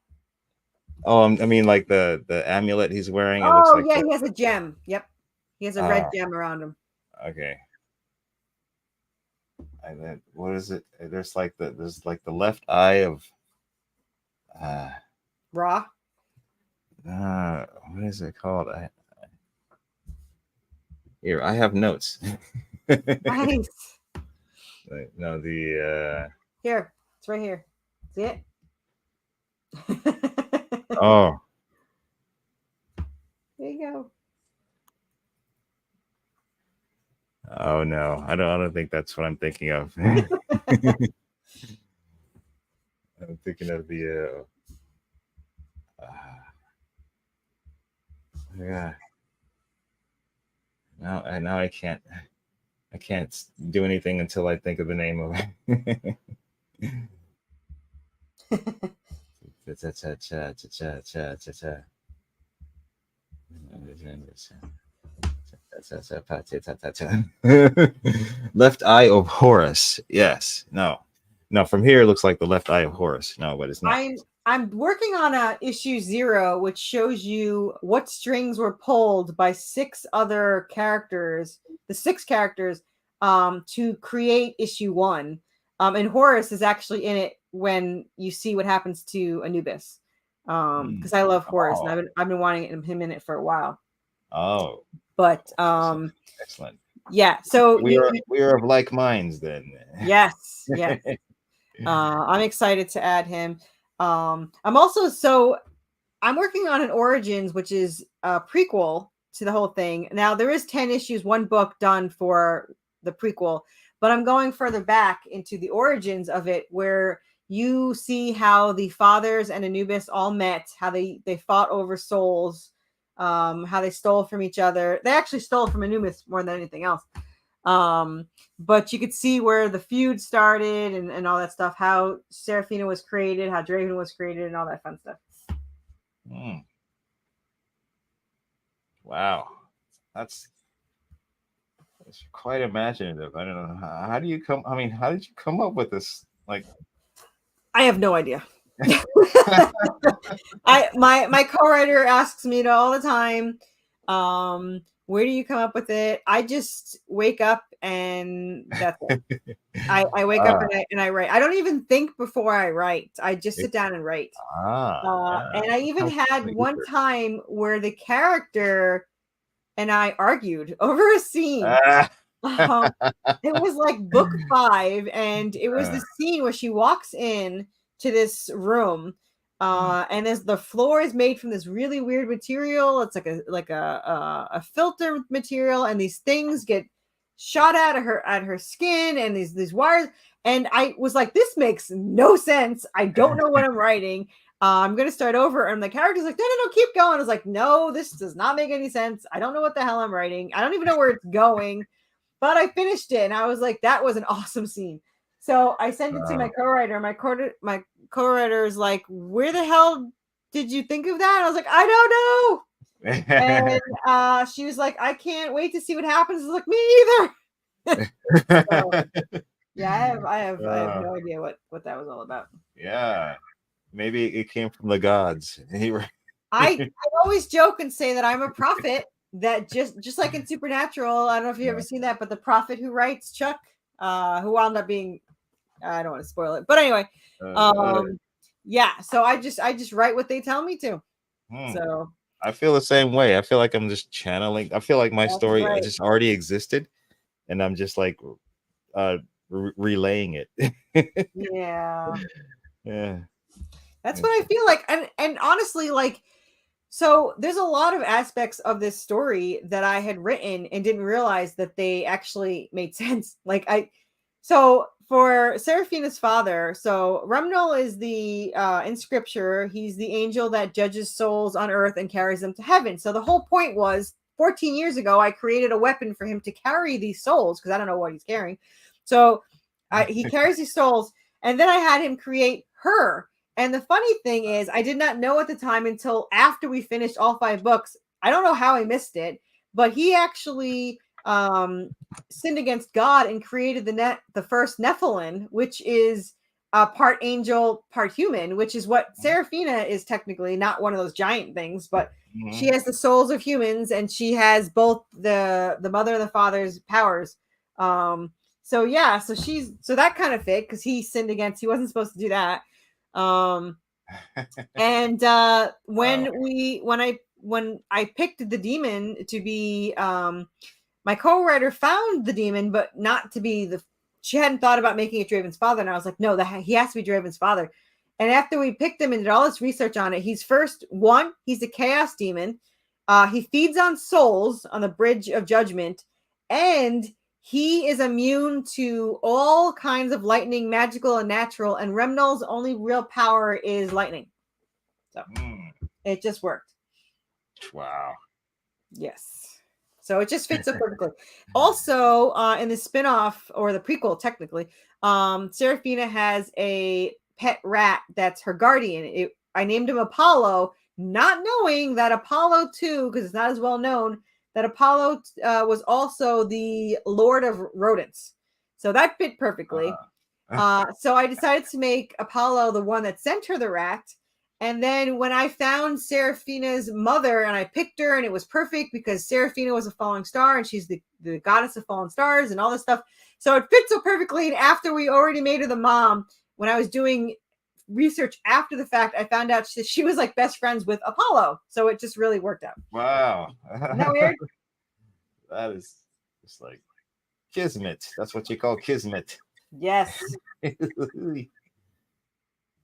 Oh, I mean like the amulet he's wearing. Oh, it looks like yeah, he has a gem. Yep, he has a red gem around him. Okay. What is it? There's like the left eye of Raw. What is it called? Here, I have notes. Nice. No, here, it's right here. See it? Oh. There you go. Oh no, I don't think that's what I'm thinking of. I'm thinking of the yeah. Now I can't do anything until I think of the name of it. Left eye of Horus. Yes. No. No, from here it looks like the left eye of Horus. No, but it's not. I'm working on a issue 0, which shows you what strings were pulled by 6 other characters, the 6 characters, to create issue 1. And Horus is actually in it when you see what happens to Anubis. Because I love Horus, and I've been wanting him in it for a while. Oh. But excellent. Yeah, so we are of like minds then. Yes. I'm excited to add him. I'm working on an Origins, which is a prequel to the whole thing. Now there is 10 issues, 1 book done for the prequel, but I'm going further back into the origins of it, where you see how the fathers and Anubis all met, how they fought over souls, how they stole from each other. They actually stole from Anubis more than anything else. But you could see where the feud started and all that stuff, how Seraphina was created, how Draven was created, and all that fun stuff. Wow. That's quite imaginative. I don't know. How did you come up with this? Like, I have no idea. My co-writer asks me all the time, where do you come up with it? I just wake up and that's it. I wake up and I write. I don't even think before I write. I just sit down and write. And I even had one time where the character and I argued over a scene. It was like book 5, and it was the scene where she walks in to this room, and the floor is made from this really weird material. It's like a filter material, and these things get shot at her skin, and these wires. And I was like, this makes no sense. I don't know what I'm writing. I'm gonna start over. And the character's like, no, keep going. I was like, no, this does not make any sense. I don't know what the hell I'm writing. I don't even know where it's going. But I finished it, and I was like, that was an awesome scene. So I sent it to my co-writer. My co-writer is like, where the hell did you think of that? And I was like, I don't know. And she was like, I can't wait to see what happens. I was like, me either. So, yeah, I have no idea what that was all about. Yeah, maybe it came from the gods. I always joke and say that I'm a prophet. That just like in Supernatural, I don't know if you've ever seen that, but the prophet who writes Chuck, who wound up being, I don't want to spoil it, but anyway, yeah. So I just write what they tell me to. So I feel the same way. I feel like I'm just channeling. I feel like my story just already existed, and I'm just like relaying it. Yeah. That's Yeah. what I feel like, and honestly, like. So there's a lot of aspects of this story that I had written and didn't realize that they actually made sense. So for Seraphina's father, so Rumnul is the in scripture, he's the angel that judges souls on earth and carries them to heaven. So the whole point was 14 years ago, I created a weapon for him to carry these souls because I don't know what he's carrying. So he carries these souls, and then I had him create her. And the funny thing is, I did not know at the time until after we finished all 5 books. I don't know how I missed it, but he actually sinned against God and created the first Nephilim, which is part angel, part human, which is what Seraphina is technically, not one of those giant things, but she has the souls of humans, and she has both the mother and the father's powers. So that kind of fit because he sinned against. He wasn't supposed to do that. And when I picked the demon to be my co-writer found the demon, but not to be she hadn't thought about making it Draven's father, and I was like, no, he has to be Draven's father. And after we picked him and did all this research on it, he's a chaos demon. He feeds on souls on the bridge of judgment, and he is immune to all kinds of lightning, magical and natural, and Remnol's only real power is lightning. So it just worked. Wow. Yes. So it just fits so perfectly. Also, in the spinoff or the prequel, technically, Serafina has a pet rat that's her guardian. I named him Apollo, not knowing that Apollo 2, because it's not as well known, that Apollo was also the Lord of Rodents. So that fit perfectly. So I decided to make Apollo the one that sent her the rat. And then when I found Serafina's mother and I picked her, and it was perfect because Serafina was a falling star and she's the goddess of fallen stars and all this stuff. So it fit so perfectly. And after we already made her the mom, when I was doing research after the fact, I found out she was like best friends with Apollo. So it just really worked out. Wow. Isn't that weird? That is just like kismet. That's what you call kismet. Yes.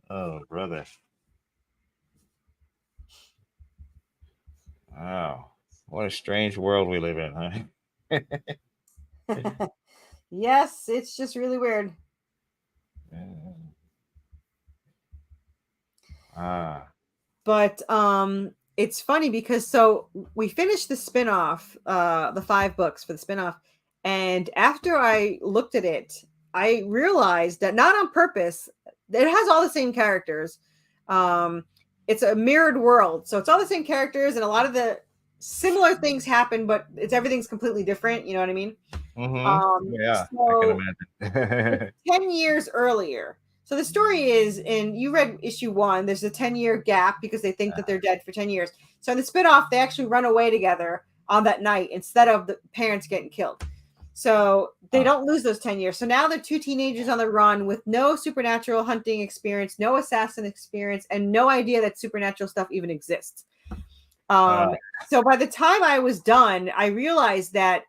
Oh, brother. Wow. What a strange world we live in, huh? Yes, it's just really weird. But it's funny because so we finished the spinoff, the 5 books for the spinoff, and after I looked at it, I realized that not on purpose, it has all the same characters. It's a mirrored world, so it's all the same characters, and a lot of the similar things happen, but everything's completely different. You know what I mean? Yeah, so I can imagine. 10 years earlier. So the story is, and you read issue 1, there's a 10-year gap because they think that they're dead for 10 years. So in the spinoff, they actually run away together on that night instead of the parents getting killed. So they don't lose those 10 years. So now they're 2 teenagers on the run with no supernatural hunting experience, no assassin experience, and no idea that supernatural stuff even exists. So by the time I was done, I realized that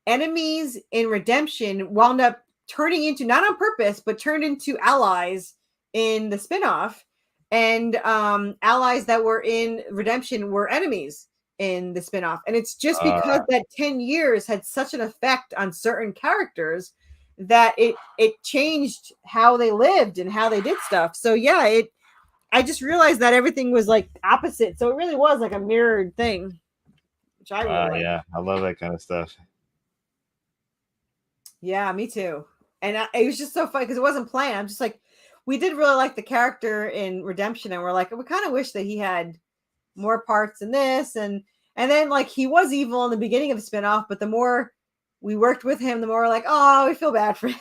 enemies in Redemption wound up turning into, not on purpose, but turned into allies in the spinoff. And allies that were in Redemption were enemies in the spinoff. And it's just because that 10 years had such an effect on certain characters that it changed how they lived and how they did stuff. So yeah, I just realized that everything was like opposite. So it really was like a mirrored thing, which I really like. Yeah, I love that kind of stuff. Yeah, me too. And it was just so fun because it wasn't planned. I'm just like, we did really like the character in Redemption, and we're like, we kind of wish that he had more parts in this. And then like he was evil in the beginning of the spinoff, but the more we worked with him, the more we're like, oh, we feel bad for him.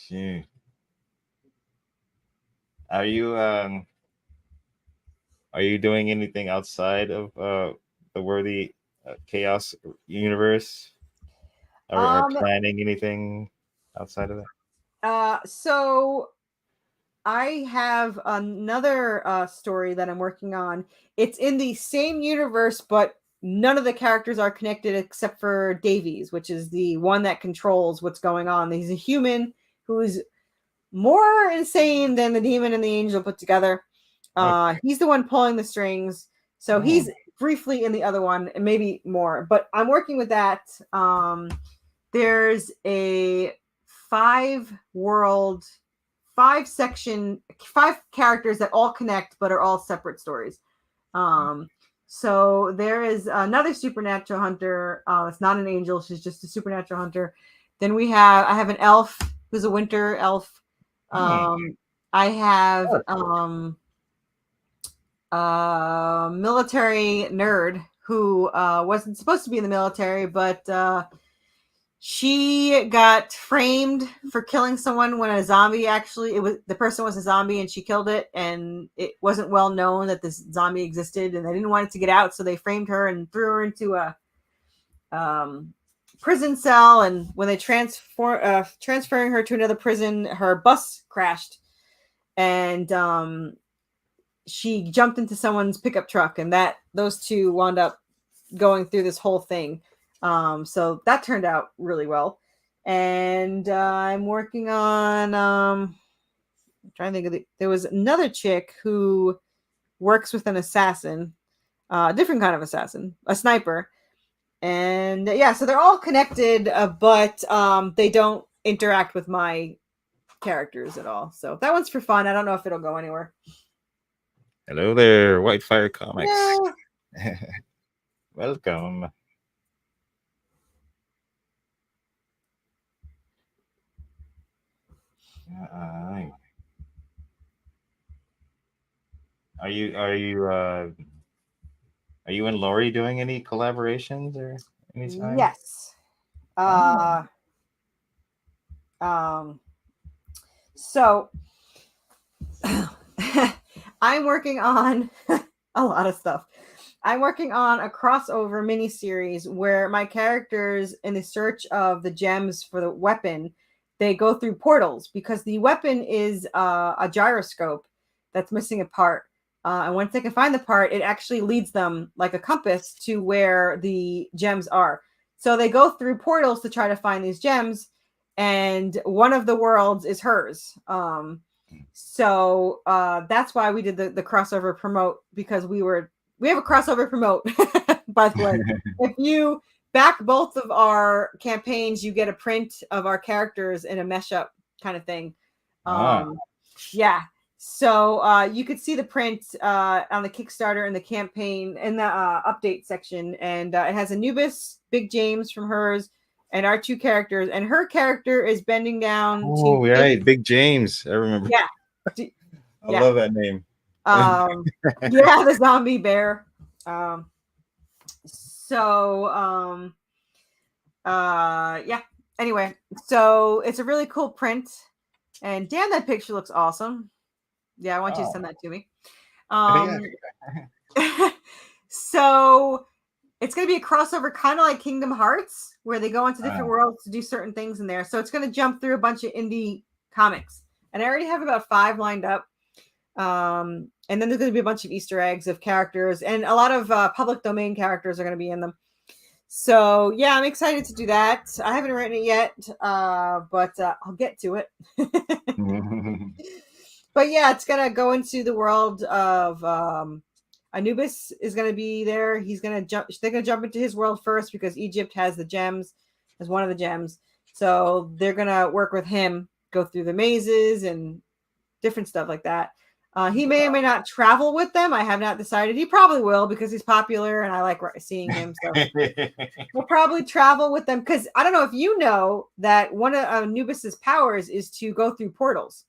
Shoot. Are you doing anything outside of the Worthy Chaos universe? Or planning anything outside of that? So I have another story that I'm working on. It's in the same universe, but none of the characters are connected except for Davies, which is the one that controls what's going on. He's a human who is more insane than the demon and the angel put together. He's the one pulling the strings. So he's briefly in the other one and maybe more, but I'm working with that. There's a 5 characters that all connect, but are all separate stories. So there is another supernatural hunter. It's not an angel. She's just a supernatural hunter. Then I have an elf who's a winter elf. I have military nerd who wasn't supposed to be in the military, but she got framed for killing someone when a zombie the person was a zombie and she killed it, and it wasn't well known that this zombie existed and they didn't want it to get out, so they framed her and threw her into a prison cell. And when they transferring her to another prison, her bus crashed and she jumped into someone's pickup truck, and those two wound up going through this whole thing. So that turned out really well. And I'm working on I'm trying to think of there was another chick who works with an assassin. different kind of assassin, a sniper. And yeah, so they're all connected, but they don't interact with my characters at all. So that one's for fun. I don't know if it'll go anywhere. Hello there, Whitefire Comics. Yeah. Welcome. Are you and Lori doing any collaborations or anytime? Yes. So I'm working on a lot of stuff. I'm working on a crossover miniseries where my characters, in the search of the gems for the weapon, they go through portals because the weapon is a gyroscope that's missing a part. And once they can find the part, it actually leads them like a compass to where the gems are. So they go through portals to try to find these gems, and one of the worlds is hers. So that's why we did the crossover promote, because we have a crossover promote. By the way, if you back both of our campaigns, you get a print of our characters in a mesh up kind of thing. Yeah. So you could see the print on the Kickstarter and the campaign in the update section, and it has Anubis, Big James from hers, and our two characters. And her character is bending down. Oh, right, Big James. I remember. Yeah. I love that name. Yeah, the zombie bear. Yeah. Anyway, so it's a really cool print, and damn, that picture looks awesome. Yeah, I want you to send that to me. So it's going to be a crossover, kind of like Kingdom Hearts, where they go into different worlds to do certain things in there. So it's going to jump through a bunch of indie comics, and I already have about 5 lined up. And then there's going to be a bunch of Easter eggs of characters, and a lot of public domain characters are going to be in them. So yeah, I'm excited to do that. I haven't written it yet, but I'll get to it. But yeah, it's going to go into the world of Anubis is going to be there. He's going to jump. They're going to jump into his world first because Egypt has the gems, as one of the gems. So they're going to work with him, go through the mazes and different stuff like that. He may or may not travel with them. I have not decided. He probably will because he's popular and I like seeing him. So we'll probably travel with them, because I don't know if you know that one of Anubis's powers is to go through portals.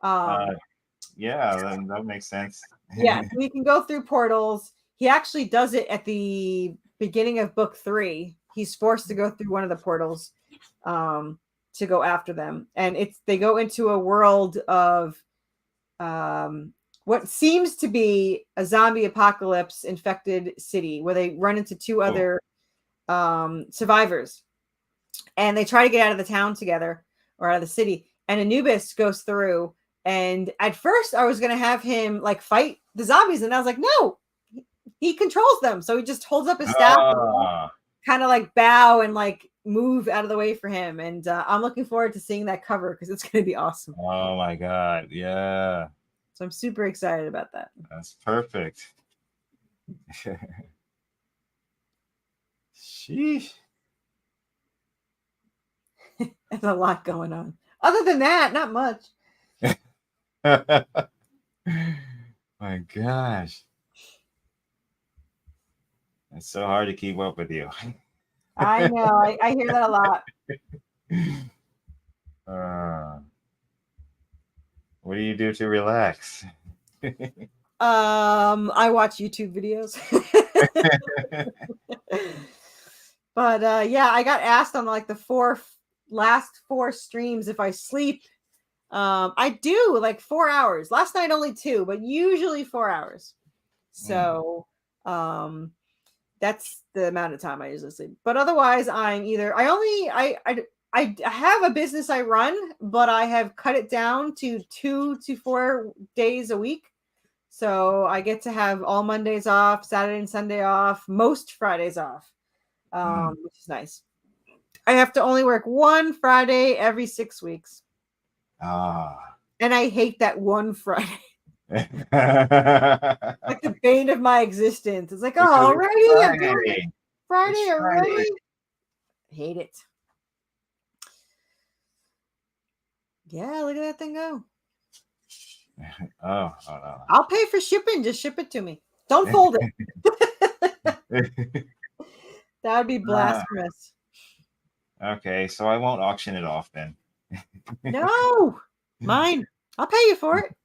Yeah, that makes sense. Yeah, we can go through portals. He actually does it at the beginning of book 3. He's forced to go through one of the portals to go after them, and they go into a world of what seems to be a zombie apocalypse infected city, where they run into 2 other survivors, and they try to get out of the town together, or out of the city, and Anubis goes through. And at first I was going to have him like fight the zombies, and I was like, no, he controls them. So he just holds up his staff, kind of like bow and like move out of the way for him. And I'm looking forward to seeing that cover, because it's going to be awesome. Oh my God. Yeah. So I'm super excited about that. That's perfect. Sheesh. There's a lot going on. Other than that, not much. My gosh. It's so hard to keep up with you. I know. I hear that a lot. What do you do to relax? I watch YouTube videos. But yeah, I got asked on like the last 4 streams if I sleep. I do like 4 hours. Last night only 2, but usually 4 hours. So that's the amount of time I usually sleep. But otherwise, I have a business I run, but I have cut it down to 2 to 4 days a week. So I get to have all Mondays off, Saturday and Sunday off, most Fridays off, which is nice. I have to only work 1 Friday every 6 weeks. And I hate that one Friday. Like the bane of my existence. It's like, oh, Because already? it's I'm doing it Friday It's already? Friday. Hate it. Yeah, look at that thing go. Oh, no. I'll pay for shipping. Just ship it to me. Don't fold it. That would be blasphemous. Okay, so I won't auction it off then. No, mine. I'll pay you for it.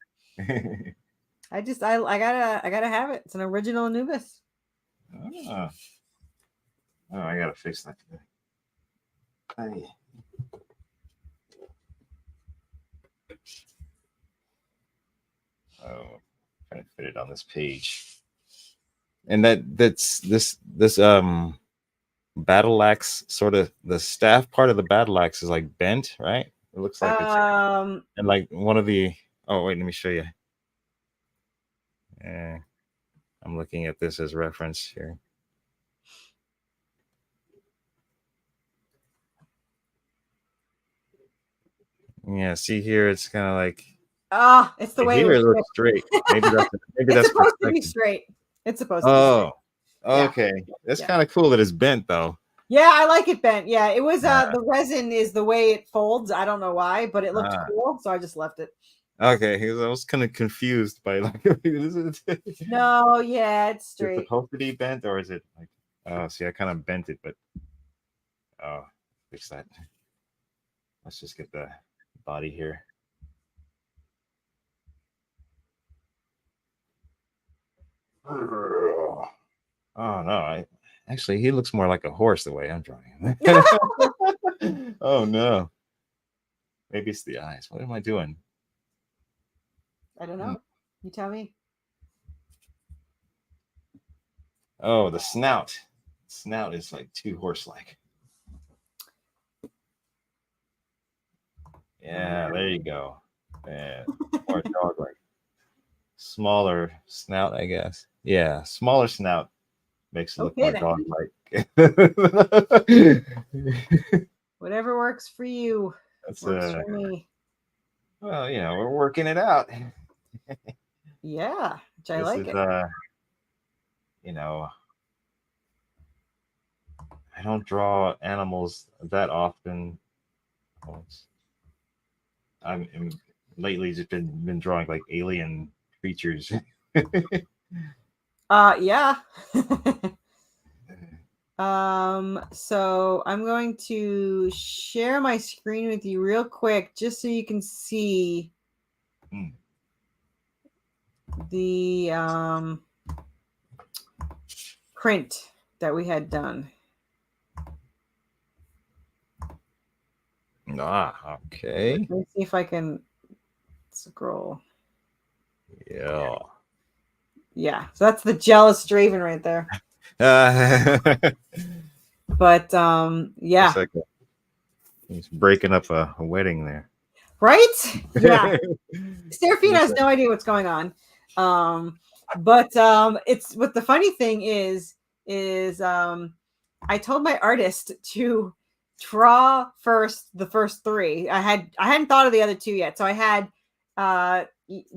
I gotta have it. It's an original Anubis. Oh, I gotta fix that. Hey. Oh, trying to fit it on this page. And that's this battle axe, sort of the staff part of the battle axe is like bent, right? It looks like it's and like one of the wait, let me show you. Yeah, I'm looking at this as reference here. Yeah, see here, it's kind of like it's the way here it it looks straight. Maybe that's it's supposed to be straight. It's supposed to be straight. Okay. That's kind of cool that it's bent though. Yeah, I like it bent. Yeah, it was the resin is the way it folds. I don't know why, but it looked cool, so I just left it. Okay, I was kind of confused by like No, yeah, it's straight. Is it supposed to be bent or is it like see I kind of bent it, but fix that. Let's just get the body here. Oh no, actually he looks more like a horse the way I'm drawing him. Oh no. Maybe it's the eyes. What am I doing? I don't know. You tell me. Oh, the snout. Snout is like too horse-like. Yeah, there you go. Yeah, more dog-like. Smaller snout, I guess. Yeah, smaller snout makes it look more dog-like. Whatever works for you. That's works for me. Well, we're working it out. Yeah, which I like it. I don't draw animals that often. I'm lately just been drawing like alien creatures. Yeah. So I'm going to share my screen with you real quick just so you can see the print that we had done. Okay. Let me see if I can scroll. Yeah. Yeah, so that's the jealous Draven right there. But yeah. It's like he's breaking up a wedding there. Right? Yeah. Seraphina has no idea what's going on. But it's what the funny thing is I told my artist to draw the first three. I hadn't thought of the other two yet. So I had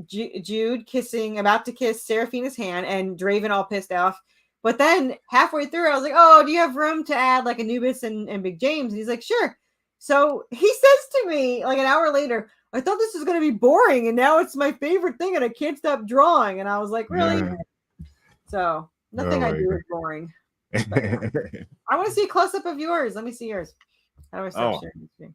Jude about to kiss Seraphina's hand and Draven all pissed off. But then halfway through, I was like, oh, do you have room to add like Anubis and Big James? And he's like, sure. So he says to me like an hour later, I thought this was going to be boring, and now it's my favorite thing, and I can't stop drawing. And I was like, really? So nothing I do is boring. Yeah. I want to see a close-up of yours. Let me see yours. How do I stop sharing the screen?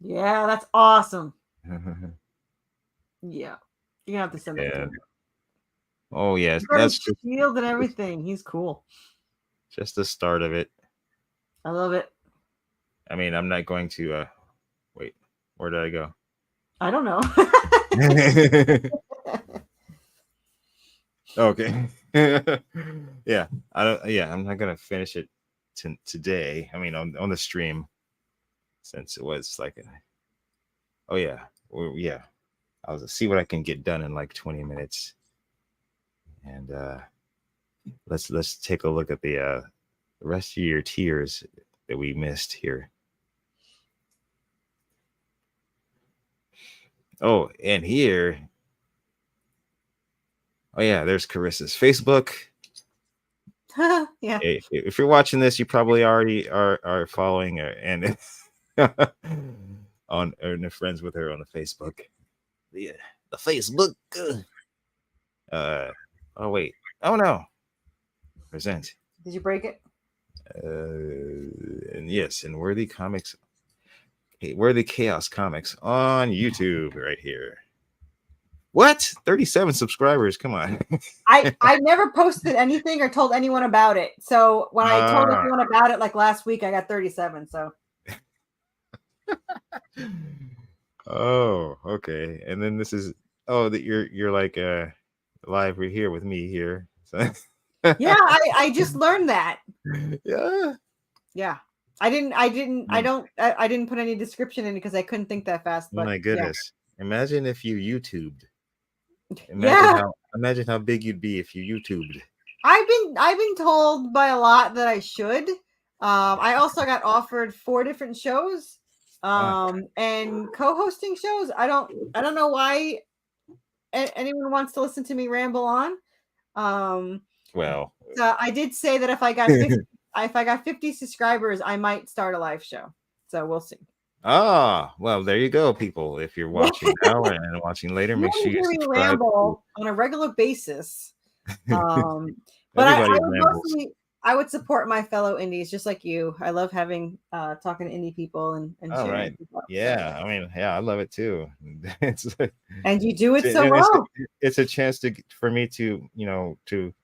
Yeah, that's awesome. Yeah. You're going to have to send that to me. Oh, yes. That's shield and everything. He's cool. Just the start of it. I love it. I mean, I'm not going to wait. Where did I go? I don't know. Okay. Yeah. I'm not gonna finish it today. I mean, on the stream, since it was like I'll see what I can get done in like 20 minutes. And let's take a look at the rest of your tiers that we missed here. Oh, and here. Oh yeah, there's Carissa's Facebook. Yeah. If you're watching this, you probably already are following her and on and friends with her on the Facebook. The Facebook. Oh wait. Oh no. Present. Did you break it? And yes, and Worthy Comics. Worthy Chaos Comics on YouTube right here. What? 37 subscribers. Come on. I never posted anything or told anyone about it. So when I told everyone about it like last week, I got 37. So oh, okay. And then this is that you're like live right here with me here. So yeah, I just learned that. yeah. Yeah. I didn't put any description in because I couldn't think that fast. But My goodness. Yeah. Imagine if you YouTubed. Yeah. Imagine how big you'd be if you YouTubed. I've been told by a lot that I should. I also got offered 4 different shows and co-hosting shows. I don't know why anyone wants to listen to me ramble on. Well, so I did say that if I got 50 subscribers, I might start a live show. So we'll see. Well, there you go, people. If you're watching now and watching later, make sure you subscribe. Ramble on a regular basis. But I would support my fellow indies just like you. I love having talking to indie people and all right. Yeah, I mean, yeah, I love it too. And you do it so well. It's a chance for me to to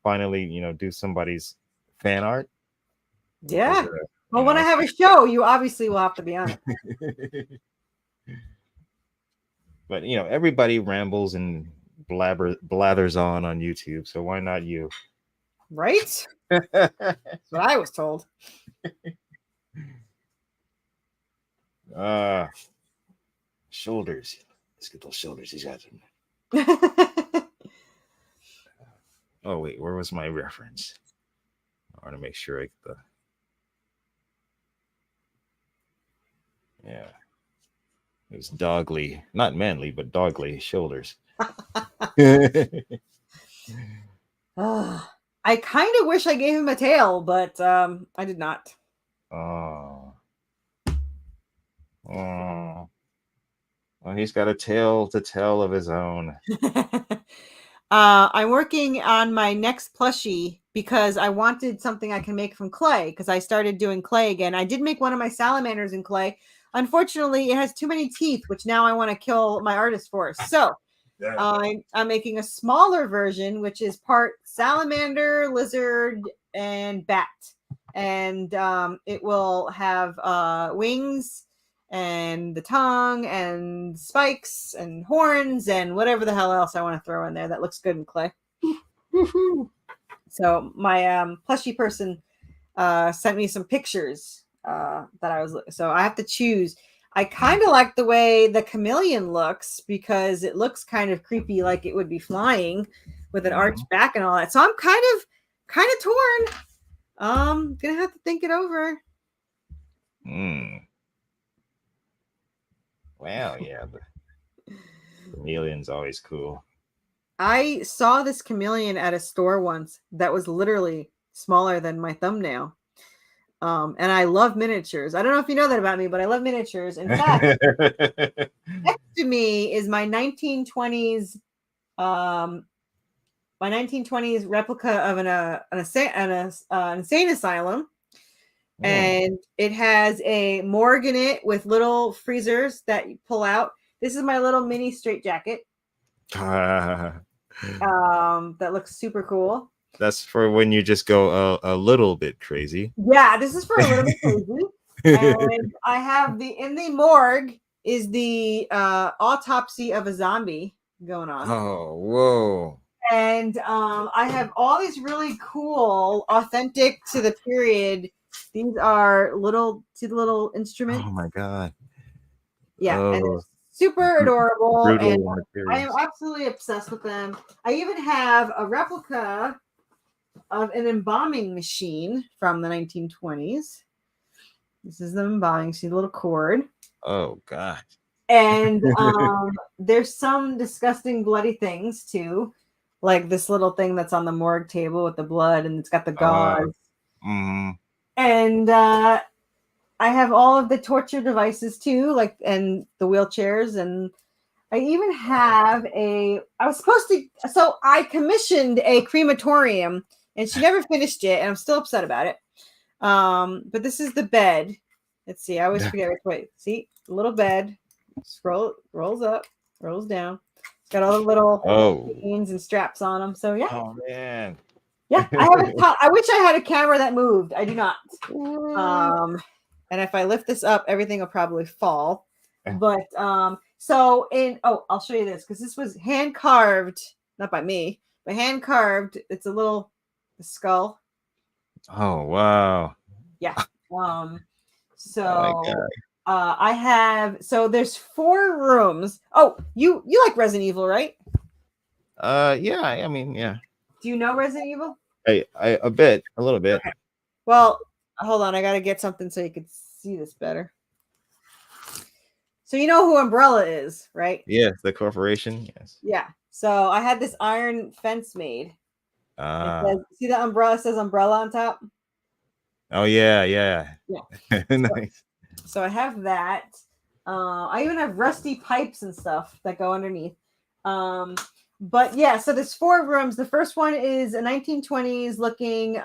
finally do somebody's fan art. Yeah. Well, when I have a show, you obviously will have to be on it. But everybody rambles and blathers on YouTube, so why not you? Right? That's what I was told. Shoulders. Let's get those shoulders. He's got them. Oh wait, where was my reference? I want to make sure I get the. Yeah. It was dogly, not manly, but dogly shoulders. I kind of wish I gave him a tail, but I did not. Oh. Well, he's got a tale to tell of his own. I'm working on my next plushie because I wanted something I can make from clay because I started doing clay again. I did make one of my salamanders in clay. Unfortunately, it has too many teeth, which now I want to kill my artist for. So I'm making a smaller version, which is part salamander, lizard, and bat. And it will have wings and the tongue and spikes and horns and whatever the hell else I want to throw in there that looks good in clay. So my plushie person sent me some pictures so I have to choose. I kind of like the way the chameleon looks because it looks kind of creepy, like it would be flying with an arched back and all that. So I'm kind of torn. Gonna have to think it over. Wow, yeah, the chameleon's always cool. I saw this chameleon at a store once that was literally smaller than my thumbnail. And I love miniatures. I don't know if you know that about me, but I love miniatures. In fact, next to me is my 1920s replica of an insane asylum. And it has a morgue in it with little freezers that you pull out. This is my little mini straitjacket. That looks super cool. That's for when you just go a little bit crazy. Yeah, this is for a little bit crazy. And I have in the morgue is the autopsy of a zombie going on. Oh, whoa. And I have all these really cool, authentic to the period. These are little instruments. Oh my god. Yeah, and they're super adorable. And I am absolutely obsessed with them. I even have a replica of an embalming machine from the 1920s. This is the embalming. See the little cord. Oh god. And there's some disgusting bloody things too, like this little thing that's on the morgue table with the blood, and it's got the gauze. Mm, And I have all of the torture devices too, like, and the wheelchairs, and I even have so I commissioned a crematorium, and she never finished it, and I'm still upset about it. But this is the bed. Let's see, I always forget which way. See, the little bed, rolls up, rolls down. It's got all the little chains and straps on them. So yeah. Oh man. Yeah, I wish I had a camera that moved. I do not. And if I lift this up, everything will probably fall. But I'll show you this, because this was hand carved, not by me, but hand carved. It's the skull. Oh wow. Yeah. Oh, I have, so there's 4 rooms. Oh, you like Resident Evil, right? Yeah. I mean, yeah. Do you know Resident Evil? A little bit. Okay. Well, hold on, I gotta get something so you could see this better. So you know who Umbrella is, right? Yes, the corporation. Yes. Yeah. So I had this iron fence made. See the umbrella says umbrella on top? Oh yeah. Nice. So I have that. I even have rusty pipes and stuff that go underneath. But yeah, so there's 4 rooms. The first one is a 1920s looking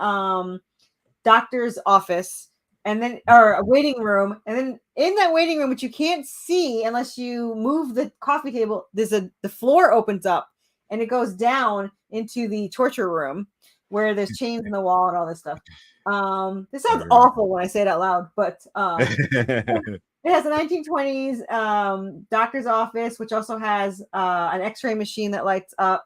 doctor's office, and then or a waiting room, and then in that waiting room, which you can't see unless you move the coffee table, the floor opens up and it goes down into the torture room where there's chains in the wall and all this stuff. This sounds awful when I say it out loud, but it has a 1920s doctor's office, which also has an x-ray machine that lights up,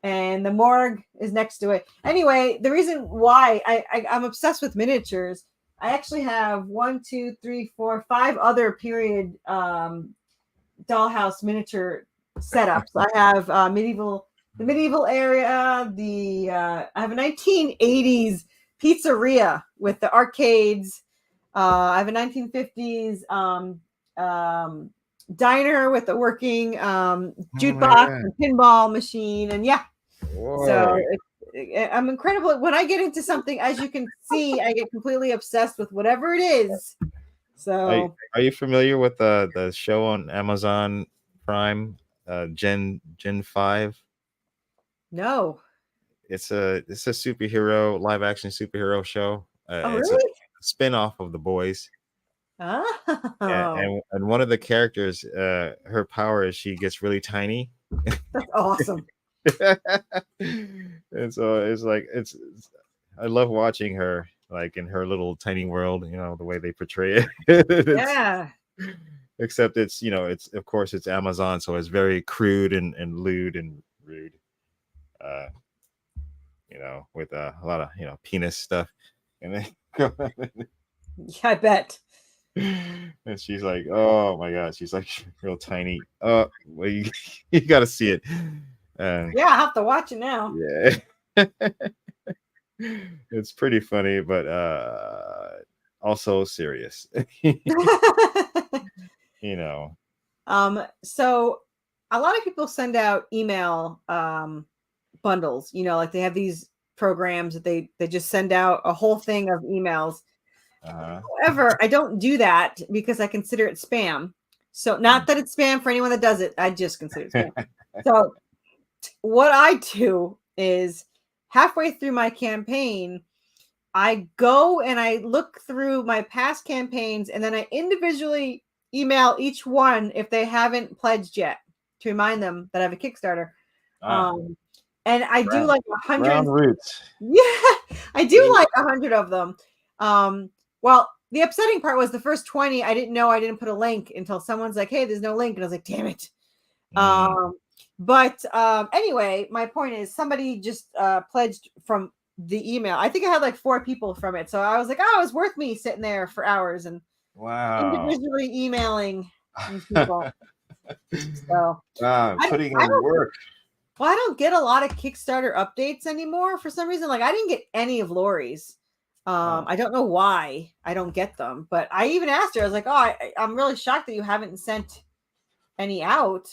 and the morgue is next to it. Anyway, the reason why I'm obsessed with miniatures, I actually have 5 other period dollhouse miniature setups. I have the medieval area. I have a 1980s pizzeria with the arcades. I have a 1950s diner with the working jukebox and pinball machine, and yeah. Whoa. So I'm incredible when I get into something. As you can see, I get completely obsessed with whatever it is. So, are you familiar with the show on Amazon Prime, Gen 5? No. It's a superhero, live action superhero show. It's really? a spin-off of The Boys. Oh. And one of the characters, her power is she gets really tiny. That's awesome. And so it's I love watching her, like, in her little tiny world, the way they portray it. Yeah. Except it's of course it's Amazon, so it's very crude and lewd and rude. With a lot of penis stuff, and then yeah, I bet. And she's like, oh my god, she's like real tiny. Well, you got to see it. Yeah, I have to watch it now. Yeah. It's pretty funny, but also serious. So a lot of people send out email bundles, like they have these programs that they just send out a whole thing of emails. However, I don't do that because I consider it spam. So not that it's spam for anyone that does it, I just consider it spam. So what I do is halfway through my campaign, I go and I look through my past campaigns, and then I individually email each one if they haven't pledged yet to remind them that I have a Kickstarter. And I do like 100 roots. Yeah, I do like 100 of them. Well, the upsetting part was the first 20. I didn't know I didn't put a link until someone's like, "Hey, there's no link," and I was like, "Damn it." But anyway, my point is somebody just pledged from the email. I think I had like 4 people from it, so I was like, "Oh, it was worth me sitting there for hours and individually emailing these people." So putting in work. Well, I don't get a lot of Kickstarter updates anymore for some reason. Like I didn't get any of Lori's. I don't know why I don't get them, but I even asked her. I was like, "Oh, I'm really shocked that you haven't sent any out.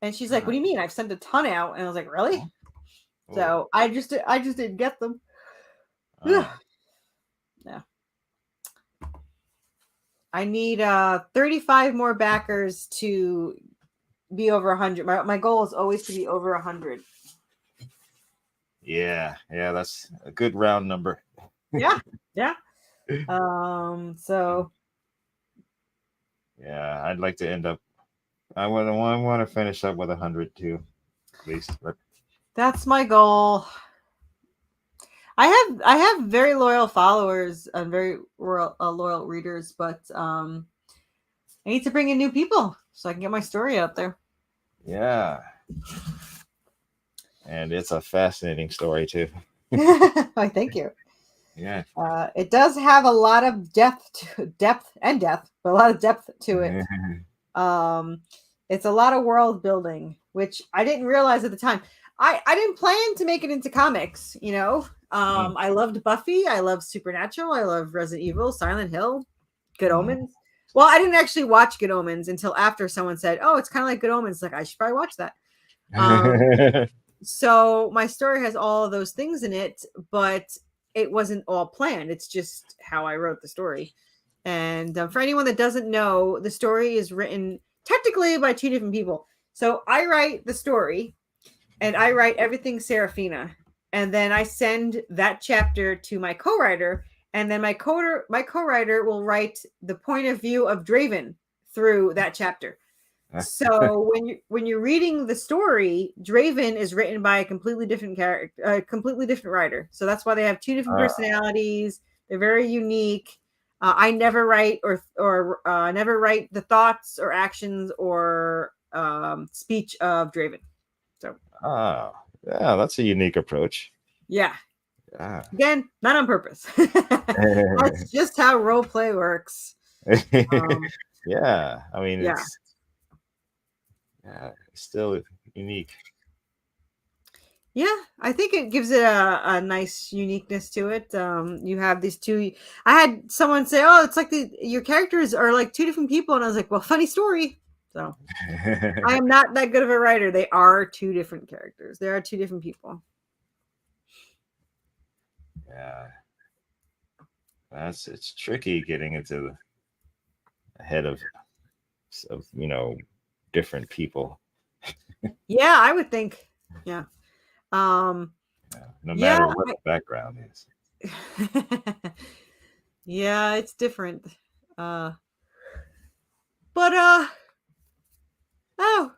And she's like, what do you mean? I've sent a ton out. And I was like, really? Oh. So I just didn't get them. Oh. Yeah. I need 35 more backers to be over 100. My goal is always to be over 100. Yeah, that's a good round number. Yeah. So yeah, I'd like to end up. I want to finish up with 100 too, at least. But that's my goal. I have very loyal followers and very loyal readers, but I need to bring in new people so I can get my story out there. yeah, and it's a fascinating story too. I thank you. Yeah, it does have a lot of depth, but a lot of depth to it. It's a lot of world building, which I didn't realize at the time. I didn't plan to make it into comics, you know. I loved Buffy, I love Supernatural, I love Resident Evil, Silent Hill, Good Omens. Well, I didn't actually watch Good Omens until after someone said, "Oh, it's kind of like Good Omens." Like, I should probably watch that. So my story has all of those things in it, but it wasn't all planned. It's just how I wrote the story. And for anyone that doesn't know, the story is written technically by two different people. So I write the story, and I write everything Serafina, and then I send that chapter to my co-writer, and then my co-writer will write the point of view of Draven through that chapter. So when you're reading the story, Draven is written by a completely different character, a completely different writer. So that's why they have two different personalities. They're very unique. I never write or never write the thoughts or actions or speech of Draven. So yeah, that's a unique approach. Yeah. Yeah. Again, not on purpose. That's just how role play works. Yeah, I mean, yeah. It's still unique. Yeah, I think it gives it a nice uniqueness to it. You have these two. I had someone say, "Oh, it's like your characters are like two different people," and I was like, "Well, funny story." So I am not that good of a writer. They are two different characters. They are two different people. Yeah, it's tricky getting into the head of different people. Yeah, I would think. Yeah. No matter what the background is. Yeah, it's different.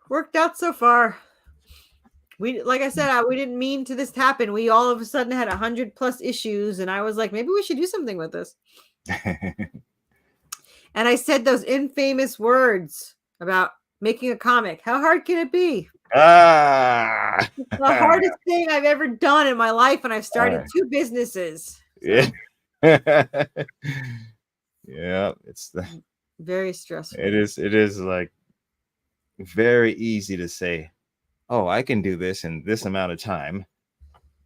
Worked out so far. Like I said, we didn't mean to this to happen. We all of a sudden had 100+ issues, and I was like, maybe we should do something with this. And I said those infamous words about making a comic. How hard can it be? The hardest thing I've ever done in my life, and I've started 2 businesses. So. Yeah, it's very stressful. It is like very easy to say, oh, I can do this in this amount of time.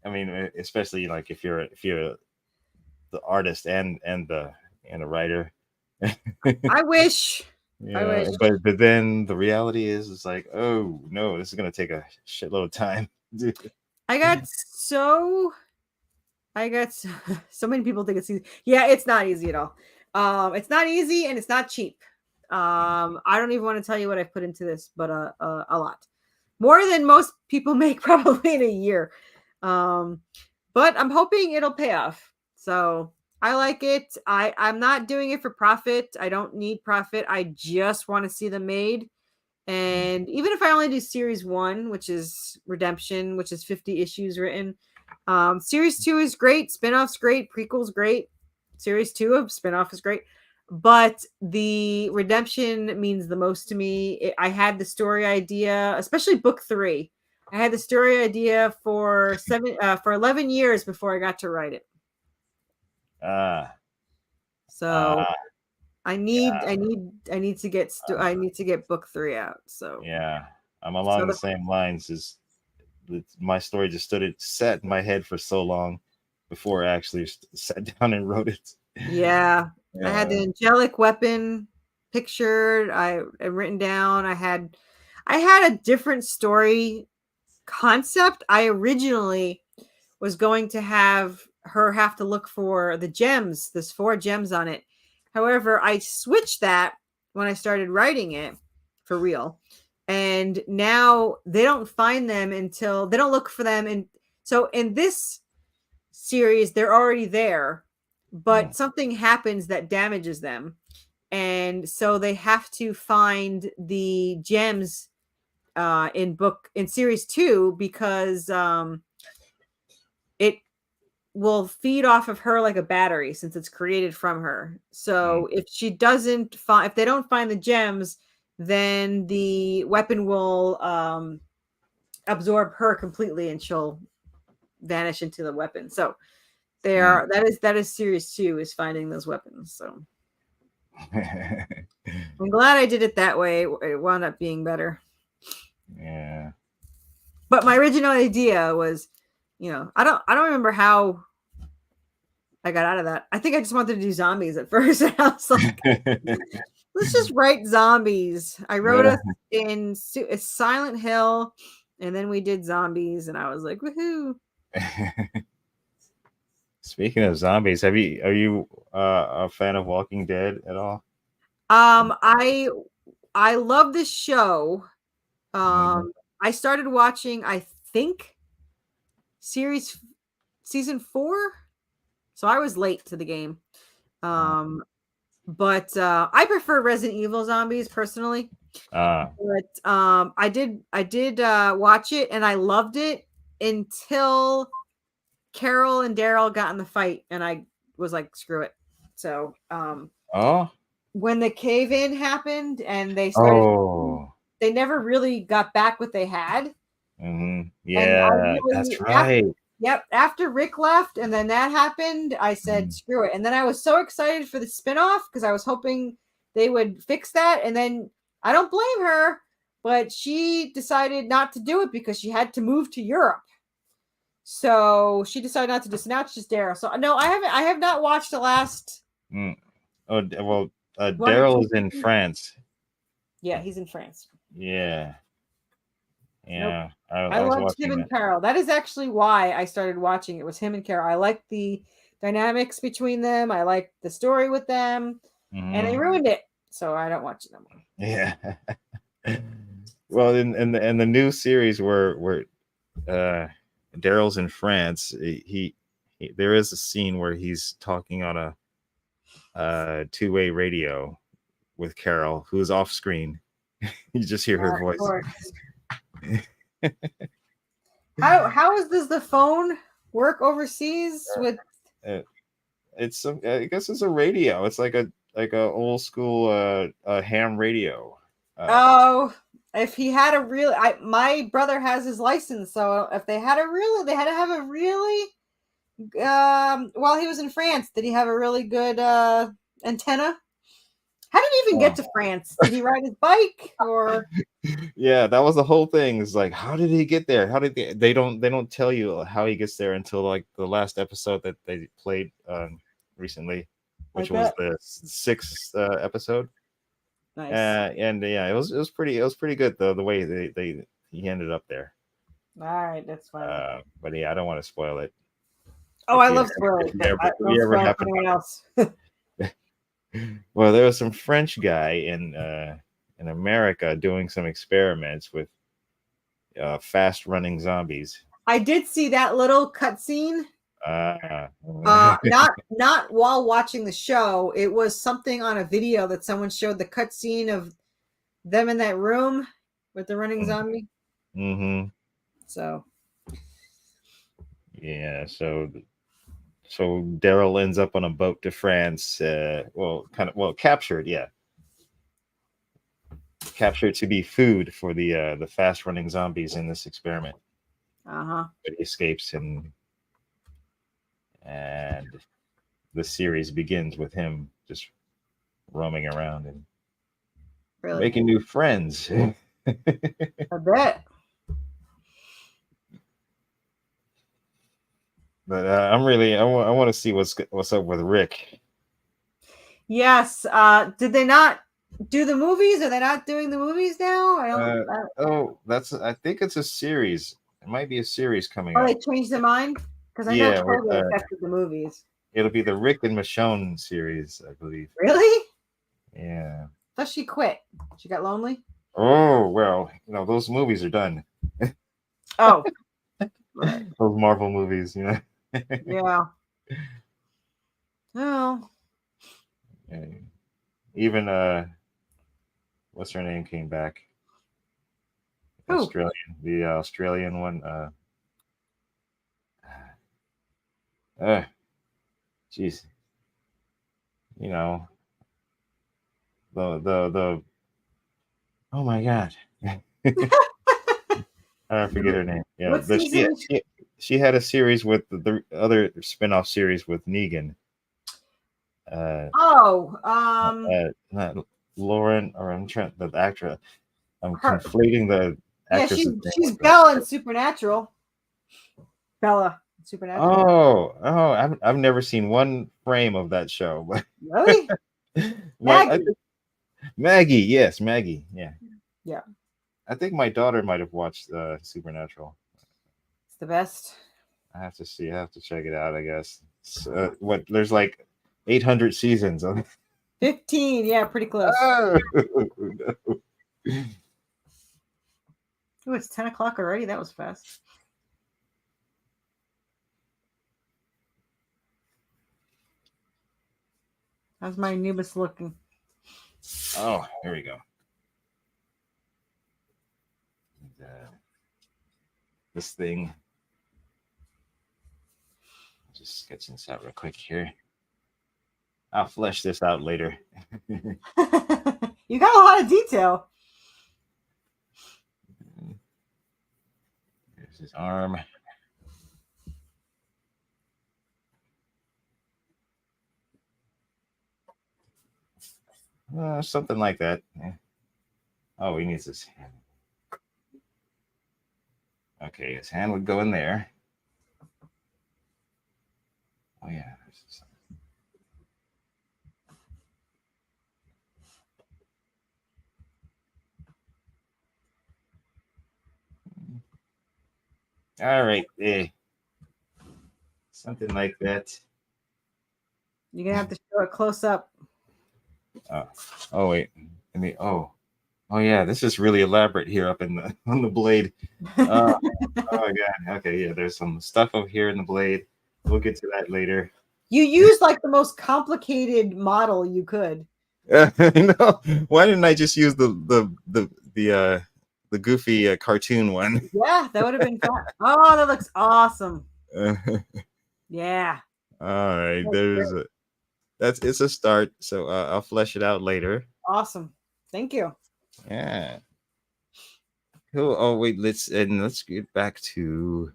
I mean, especially like if you're the artist and the writer. I wish. I wish. But then the reality is, it's like, oh no, this is gonna take a shitload of time. I got so many people think it's easy. Yeah, it's not easy at all. It's not easy, and it's not cheap. I don't even want to tell you what I've put into this, but a lot more than most people make probably in a year. But I'm hoping it'll pay off. So I like it. I'm not doing it for profit. I don't need profit. I just want to see them made. And even if I only do series 1, which is Redemption, which is 50 issues written, series 2 is great. Spinoff's great. Prequel's great. Series 2 of Spinoff is great. But the Redemption means the most to me. I had the story idea, especially book 3. I had the story idea for 11 years before I got to write it. So I need to get book 3 out. So yeah, I'm along the same lines. Is my story just sat in my head for so long before I actually sat down and wrote it. Yeah. I had the angelic weapon pictured. I had written down. I had a different story concept. I originally was going to have her have to look for the gems. There's 4 gems on it. However, I switched that when I started writing it for real. And now they don't find them until they don't look for them. And so in this series, they're already there, but something happens that damages them. And so they have to find the gems in series 2 because it will feed off of her like a battery since it's created from her. So if she doesn't find, if they don't find the gems, then the weapon will absorb her completely and she'll vanish into the weapon. So they are that is series 2 is finding those weapons. So I'm glad I did it that way. It wound up being better. Yeah. But my original idea was, I don't remember how I got out of that. I think I just wanted to do zombies at first. I was like, let's just write zombies. I wrote us in Silent Hill, and then we did zombies, and I was like, woohoo. Speaking of zombies, are you a fan of Walking Dead at all? I love this show. I started watching, I think, season 4. So I was late to the game. But I prefer Resident Evil zombies personally. But I did watch it and I loved it until Carol and Daryl got in the fight and I was like, screw it. So when the cave-in happened and they started they never really got back what they had. Yeah, that's right. After Rick left and then that happened, I said, screw it. And then I was so excited for the spinoff because I was hoping they would fix that. And then I don't blame her, but she decided not to do it because she had to move to Europe. So she decided not to do it. So now it's just Daryl. So no, I have not watched the last. Daryl is in France. Yeah, he's in France. Yeah. Nope. I loved him and Carol. That is actually why I started watching it. Was him and Carol. I liked the dynamics between them. I liked the story with them, and they ruined it. So I don't watch it anymore. Yeah. Well, in the new series where Daryl's in France, he there is a scene where he's talking on a two-way radio with Carol, who's off screen. You just hear her voice. How does the phone work overseas with? It's I guess it's a radio. It's like a old school ham radio. If he had a real, my brother has his license, so if they had they had to have a really. While he was in France, did he have a really good antenna? How did he even get to France? Did he ride his bike or? Yeah, that was the whole thing. It's like, how did he get there? How did they don't tell you how he gets there until like the last episode that they played recently, which was the 6th episode. Nice. And yeah, it was pretty good though, the way he ended up there. All right, that's fine. But yeah, I don't want to spoil it. Oh, I love spoiling. Anyone else. Well, there was some French guy in America doing some experiments with fast running zombies. I did see that little cutscene. Not while watching the show. It was something on a video that someone showed the cutscene of them in that room with the running zombie. So yeah, so Daryl ends up on a boat to France. Captured. Yeah, captured to be food for the fast running zombies in this experiment. But he escapes and the series begins with him just roaming around and making new friends. I bet. But I want to see what's up with Rick. Yes. Did they not do the movies? Are they not doing the movies now? I think it's a series. It might be a series coming Oh, up. they changed their mind? Because I know Yeah, COVID affected the movies. it'll be the Rick and Michonne series, I believe. Really? Yeah. Thought she quit. She got lonely. Oh well, those movies are done. Oh, right. Those Marvel movies, Yeah. Oh, Yeah. Even what's her name came back? who? The Australian one. Jeez, you know the. Oh my God. I forget her name. Yeah, What but season? she had a series with the other spin-off series with Negan. Oh, Not Lauren, or I'm trying the actress. I'm her. conflating the Yeah, actress's name she's with Bella in Supernatural. Bella in Supernatural. I've never seen one frame of that show, but Really? I Maggie. think Maggie, yes, Maggie, yeah. Yeah, I think my daughter might have watched Supernatural. it's the best. I have to see. I have to check it out. I guess. What? There's like 800 seasons of. 15. Yeah, pretty close. Oh, Oh, it's 10 o'clock already. That was fast. How's my Anubis looking? oh, here we go. This thing. Just sketching this out real quick here. I'll flesh this out later. You got a lot of detail. There's his arm. Something like that. Yeah. Oh, he needs his hand. Okay, his hand would go in there. Oh yeah. All right, something like that. You're gonna have to show it close up. Oh wait, oh yeah, this is really elaborate here up in the on the blade. Oh my God. Okay, yeah, there's some stuff over here in the blade. We'll get to that later. You used like the most complicated model you could. No, why didn't I just use the goofy cartoon one? Yeah, that would have been fun. Oh, that looks awesome. Yeah. All right, it's a start. So I'll flesh it out later. Awesome. Thank you. Yeah. Cool. Oh wait, let's get back to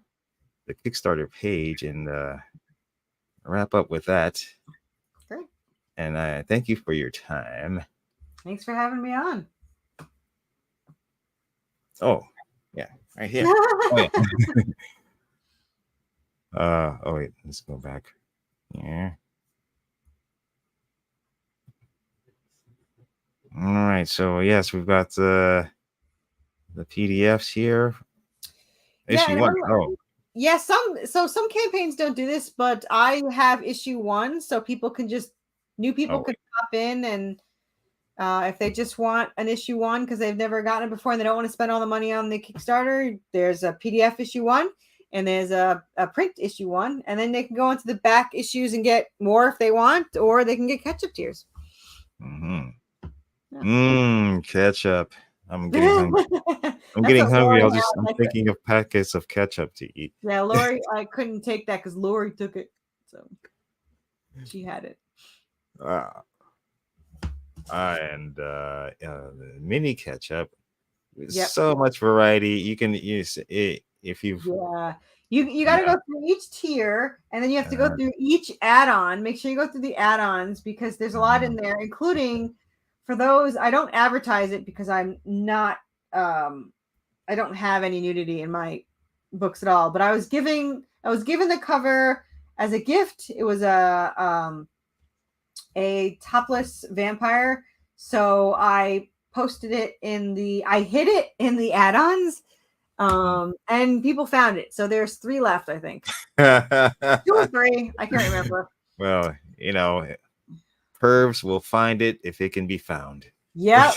the Kickstarter page and wrap up with that. Great. And I thank you for your time. Thanks for having me on. Oh, yeah, right here. Oh, yeah. Oh wait, let's go back. Yeah. All right. So yes, we've got the PDFs here. Issue one. Oh. Yeah, some campaigns don't do this, but I have issue 1, so new people can pop in, and if they just want an issue 1 because they've never gotten it before and they don't want to spend all the money on the Kickstarter, there's a PDF issue 1 and there's a print issue 1, and then they can go into the back issues and get more if they want, or they can get ketchup tiers. Ketchup. I'm getting hungry. I'm getting hungry. I'm thinking of packets of ketchup to eat. Yeah, Lori, I couldn't take that because Lori took it, so she had it. And the mini ketchup. So much variety. You can use it if you've. Yeah, you got to go through each tier, and then you have to go through each add-on. Make sure you go through the add-ons because there's a lot in there, including. For those, I don't advertise it because I'm not, I don't have any nudity in my books at all, but I was given the cover as a gift. It was a topless vampire So I posted it I hid it in the add-ons, and people found it. So there's 3 left, I think. 2 or 3, I can't remember. Well, pervs will find it if it can be found. Yep.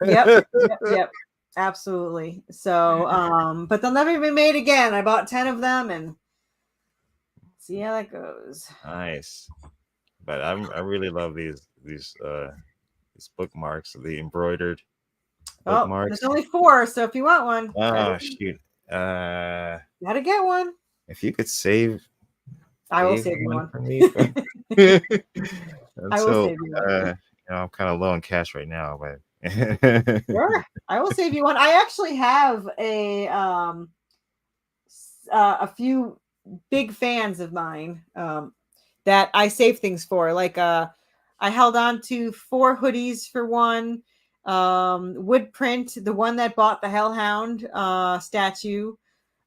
Yep. Absolutely. So, but they'll never be made again. I bought 10 of them and see how that goes. Nice. But I really love these bookmarks, the embroidered bookmarks. There's only 4, so if you want one, oh shoot. Gotta get one. If you could save, I will save you one for me. I will save you one. I'm kind of low on cash right now, but sure, I will save you one. I actually have a few big fans of mine that I save things for. Like I held on to 4 hoodies for one. Wood print, the one that bought the Hellhound statue.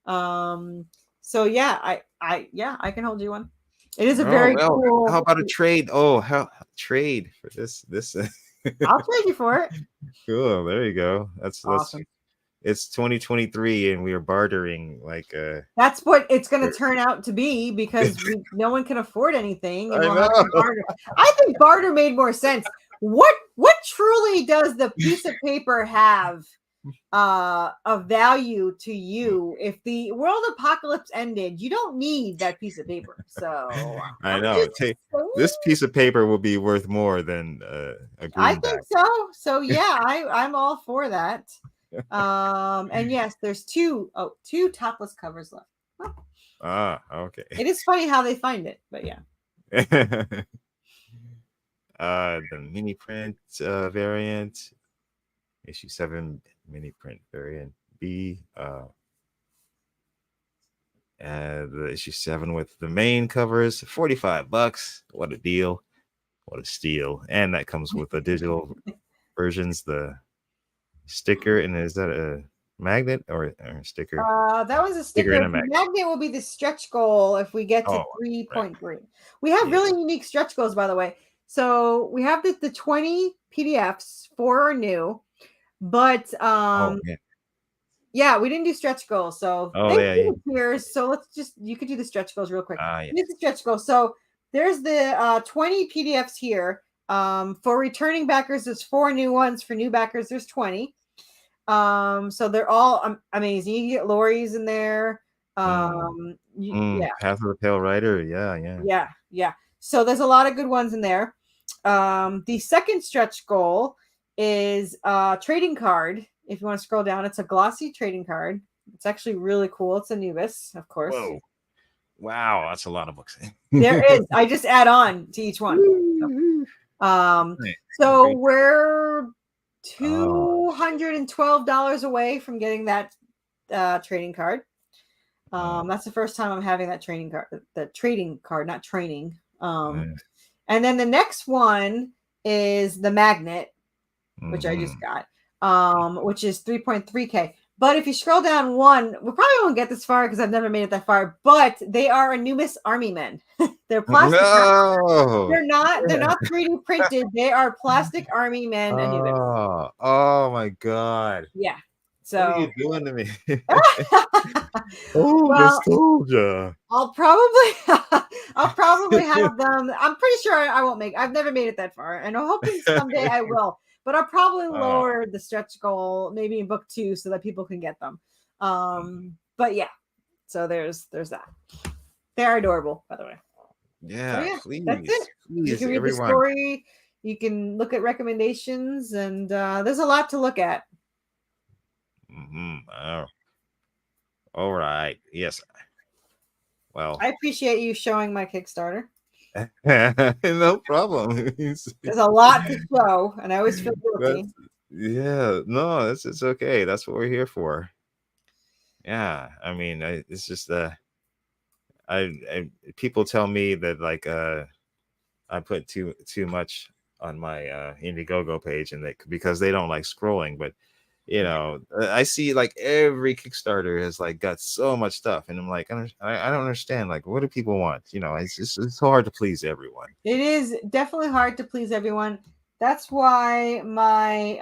So yeah, I can hold you one. It is a very cool. How about a trade? How trade for this? I'll trade you for it. Cool. There you go. That's awesome. It's 2023 and we are bartering like that's what it's going to turn out to be because no one can afford anything. And I think barter made more sense. What truly does the piece of paper have of value to you? If the world apocalypse ended, you don't need that piece of paper. So I know this piece of paper will be worth more than a greenback. I think so. So yeah, I'm all for that. And yes, there's 2 topless covers left. Okay. It is funny how they find it, but yeah. The mini print variant, issue 7 mini print variant B, and the issue 7 with the main covers, $45. What a deal! What a steal! And that comes with the digital versions, the sticker, and is that a magnet or a sticker? That was a sticker. And a magnet will be the stretch goal if we get to 3.3. Right. We have really unique stretch goals, by the way. So we have the 20 PDFs, 4 are new, but yeah, we didn't do stretch goals. So here. So let's you could do the stretch goals real quick. Here's the stretch goals. So there's the 20 PDFs here. For returning backers, there's 4 new ones. For new backers, there's 20. So they're all amazing. You can get Lori's in there. Path of the Pale Rider. Yeah. So there's a lot of good ones in there. The second stretch goal is trading card. If you want to scroll down, it's a glossy trading card. It's actually really cool. It's Anubis, of course. Whoa. Wow, that's a lot of books. There is. I just add on to each one. So we're $212 away from getting that trading card. That's the first time I'm having that trading card, not training. And then the next one is the magnet, which I just got, which is 3.3K. But if you scroll down one, we probably won't get this far because I've never made it that far. But they are Anubis Army Men. They're plastic. No. They're not 3D printed. They are plastic Army Men Anubis. Oh my God. Yeah. So what are you doing to me? Just told you. I'll probably have them. I'm pretty sure I won't make. I've never made it that far, and I'm hoping someday I will. But I'll probably lower the stretch goal maybe in book 2 so that people can get them. But yeah, so there's that. They're adorable, by the way. Yeah, please. That's it. Please, you can read the story. You can look at recommendations, and there's a lot to look at. All right. Yes. Well, I appreciate you showing my Kickstarter. No problem. There's a lot to show, and I always feel guilty. No, it's okay. That's what we're here for. Yeah, I mean, it's just people tell me that like I put too much on my Indiegogo page, and because they don't like scrolling, but I see like every Kickstarter has like got so much stuff, and I'm like, I don't understand. Like, what do people want? It's so hard to please everyone. It is definitely hard to please everyone. That's why my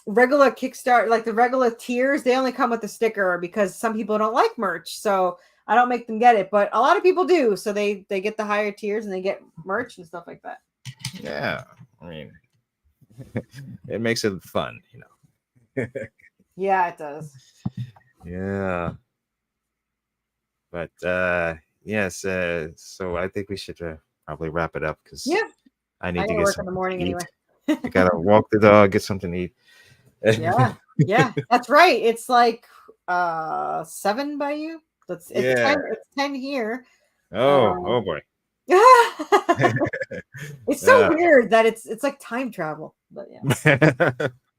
regular Kickstarter, like the regular tiers, they only come with the sticker because some people don't like merch. So I don't make them get it, but a lot of people do. So they get the higher tiers and they get merch and stuff like that. Yeah, I mean, it makes it fun, you know. Yeah, it does. Yeah, but yes, so I think we should probably wrap it up because Yeah, I I need to gotta get work in the something morning to eat. anyway. I gotta walk the dog, get something to eat. Yeah, yeah, that's right. It's like 7 by you. It's Yeah. 10. It's 10 here. Oh boy. It's so Yeah. weird that it's like time travel, but yeah,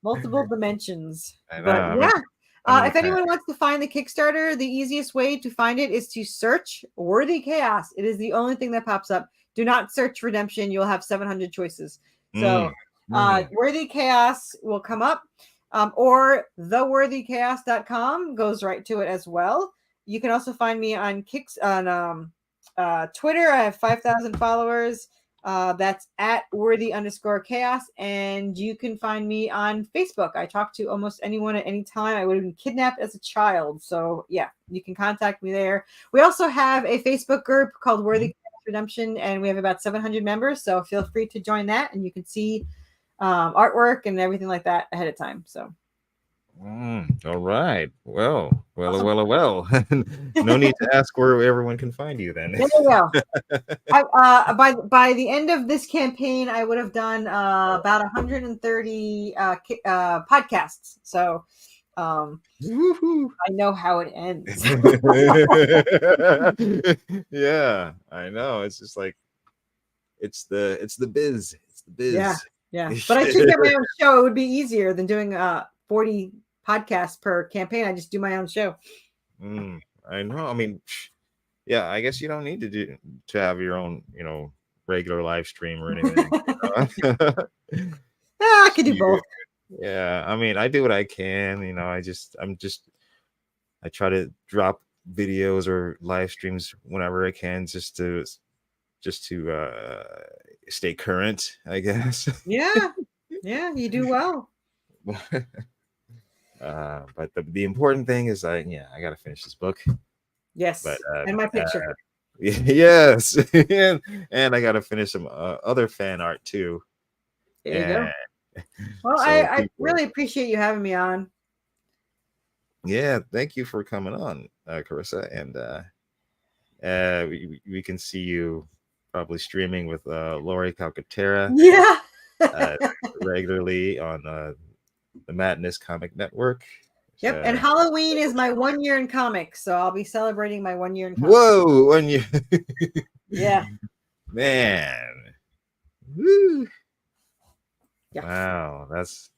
multiple dimensions. I know. But yeah, I'm in if the anyone wants to find the Kickstarter, the easiest way to find it is to search Worthy Chaos. It is the only thing that pops up. Do not search Redemption. You'll have 700 choices. So Worthy Chaos will come up, or theworthychaos.com goes right to it as well. You can also find me on Twitter. I have 5,000 followers. That's at worthy_chaos. And you can find me on Facebook. I talk to almost anyone at any time. I would have been kidnapped as a child. So yeah, you can contact me there. We also have a Facebook group called Worthy Chaos Redemption, and we have about 700 members. So feel free to join that, and you can see artwork and everything like that ahead of time. So all right. Well. Awesome. Well. No need to ask where everyone can find you then. There you go. By the end of this campaign, I would have done about 130 podcasts. So Woohoo. I know how it ends. Yeah, I know. It's just like it's the biz. It's the biz. Yeah. But I should get my own show. It would be easier than doing 40 podcasts per campaign. I just do my own show. I know. I mean, yeah, I guess you don't need to have your own, regular live stream or anything. I could do both. Yeah, I mean, I do what I can. I try to drop videos or live streams whenever I can, just to stay current, I guess. Yeah, you do well. But the important thing is I got to finish this book. Yes, but and my picture. Yes, and I got to finish some other fan art too. There you go. Well, so I really appreciate you having me on. Yeah, thank you for coming on, Carissa, and we can see you probably streaming with Lori Calcaterra. Yeah, regularly on the Madness Comic Network. Yep, and Halloween is my 1 year in comics, so I'll be celebrating my 1 year in comics. Whoa, 1 year! Yeah, man. Woo. Yeah. Wow, that's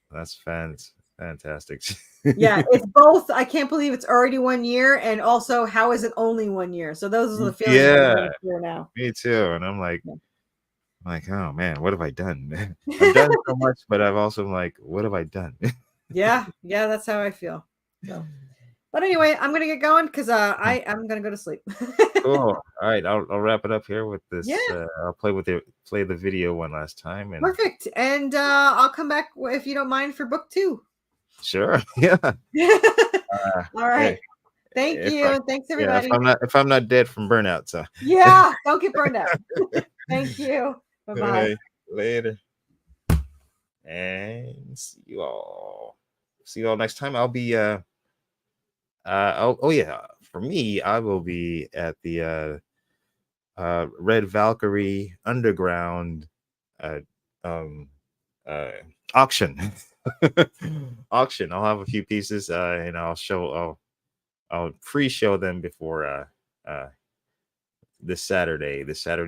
fantastic. Yeah, it's both. I can't believe it's already 1 year, and also how is it only 1 year? So those are the feelings. Yeah, now. Me too. And I'm like, oh man, what have I done? I've done so much, but I've also like, what have I done? Yeah, that's how I feel. So, but anyway, I'm gonna get going because I'm gonna go to sleep. Cool. All right, I'll wrap it up here with this. Yeah. I'll play the video one last time. And perfect. And I'll come back if you don't mind for book 2. Sure. Yeah. All right. Thank you. Thanks everybody. Yeah, if I'm not dead from burnout, so yeah, don't get burned out. Thank you. Bye-bye. Later. And see you all next time. I'll be for me, I will be at the Red Valkyrie Underground auction. I'll have a few pieces and I'll pre-show them before this Saturday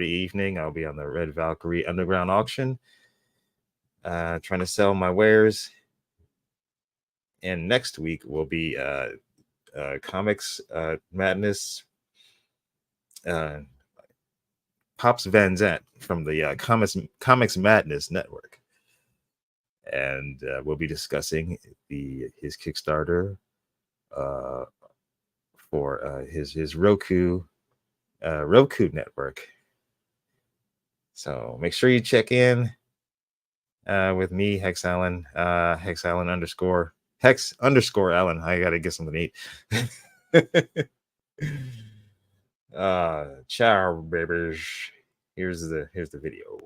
evening. I'll be on the Red Valkyrie Underground auction, trying to sell my wares. And next week will be Comics Madness, Pops Van Zant from the Comics Madness Network, and we'll be discussing his Kickstarter for his Roku network, So make sure you check in with me, Hex Allen, Hex Allen underscore Hex underscore Allen. I gotta get something to eat. Ciao, babies. Here's the video.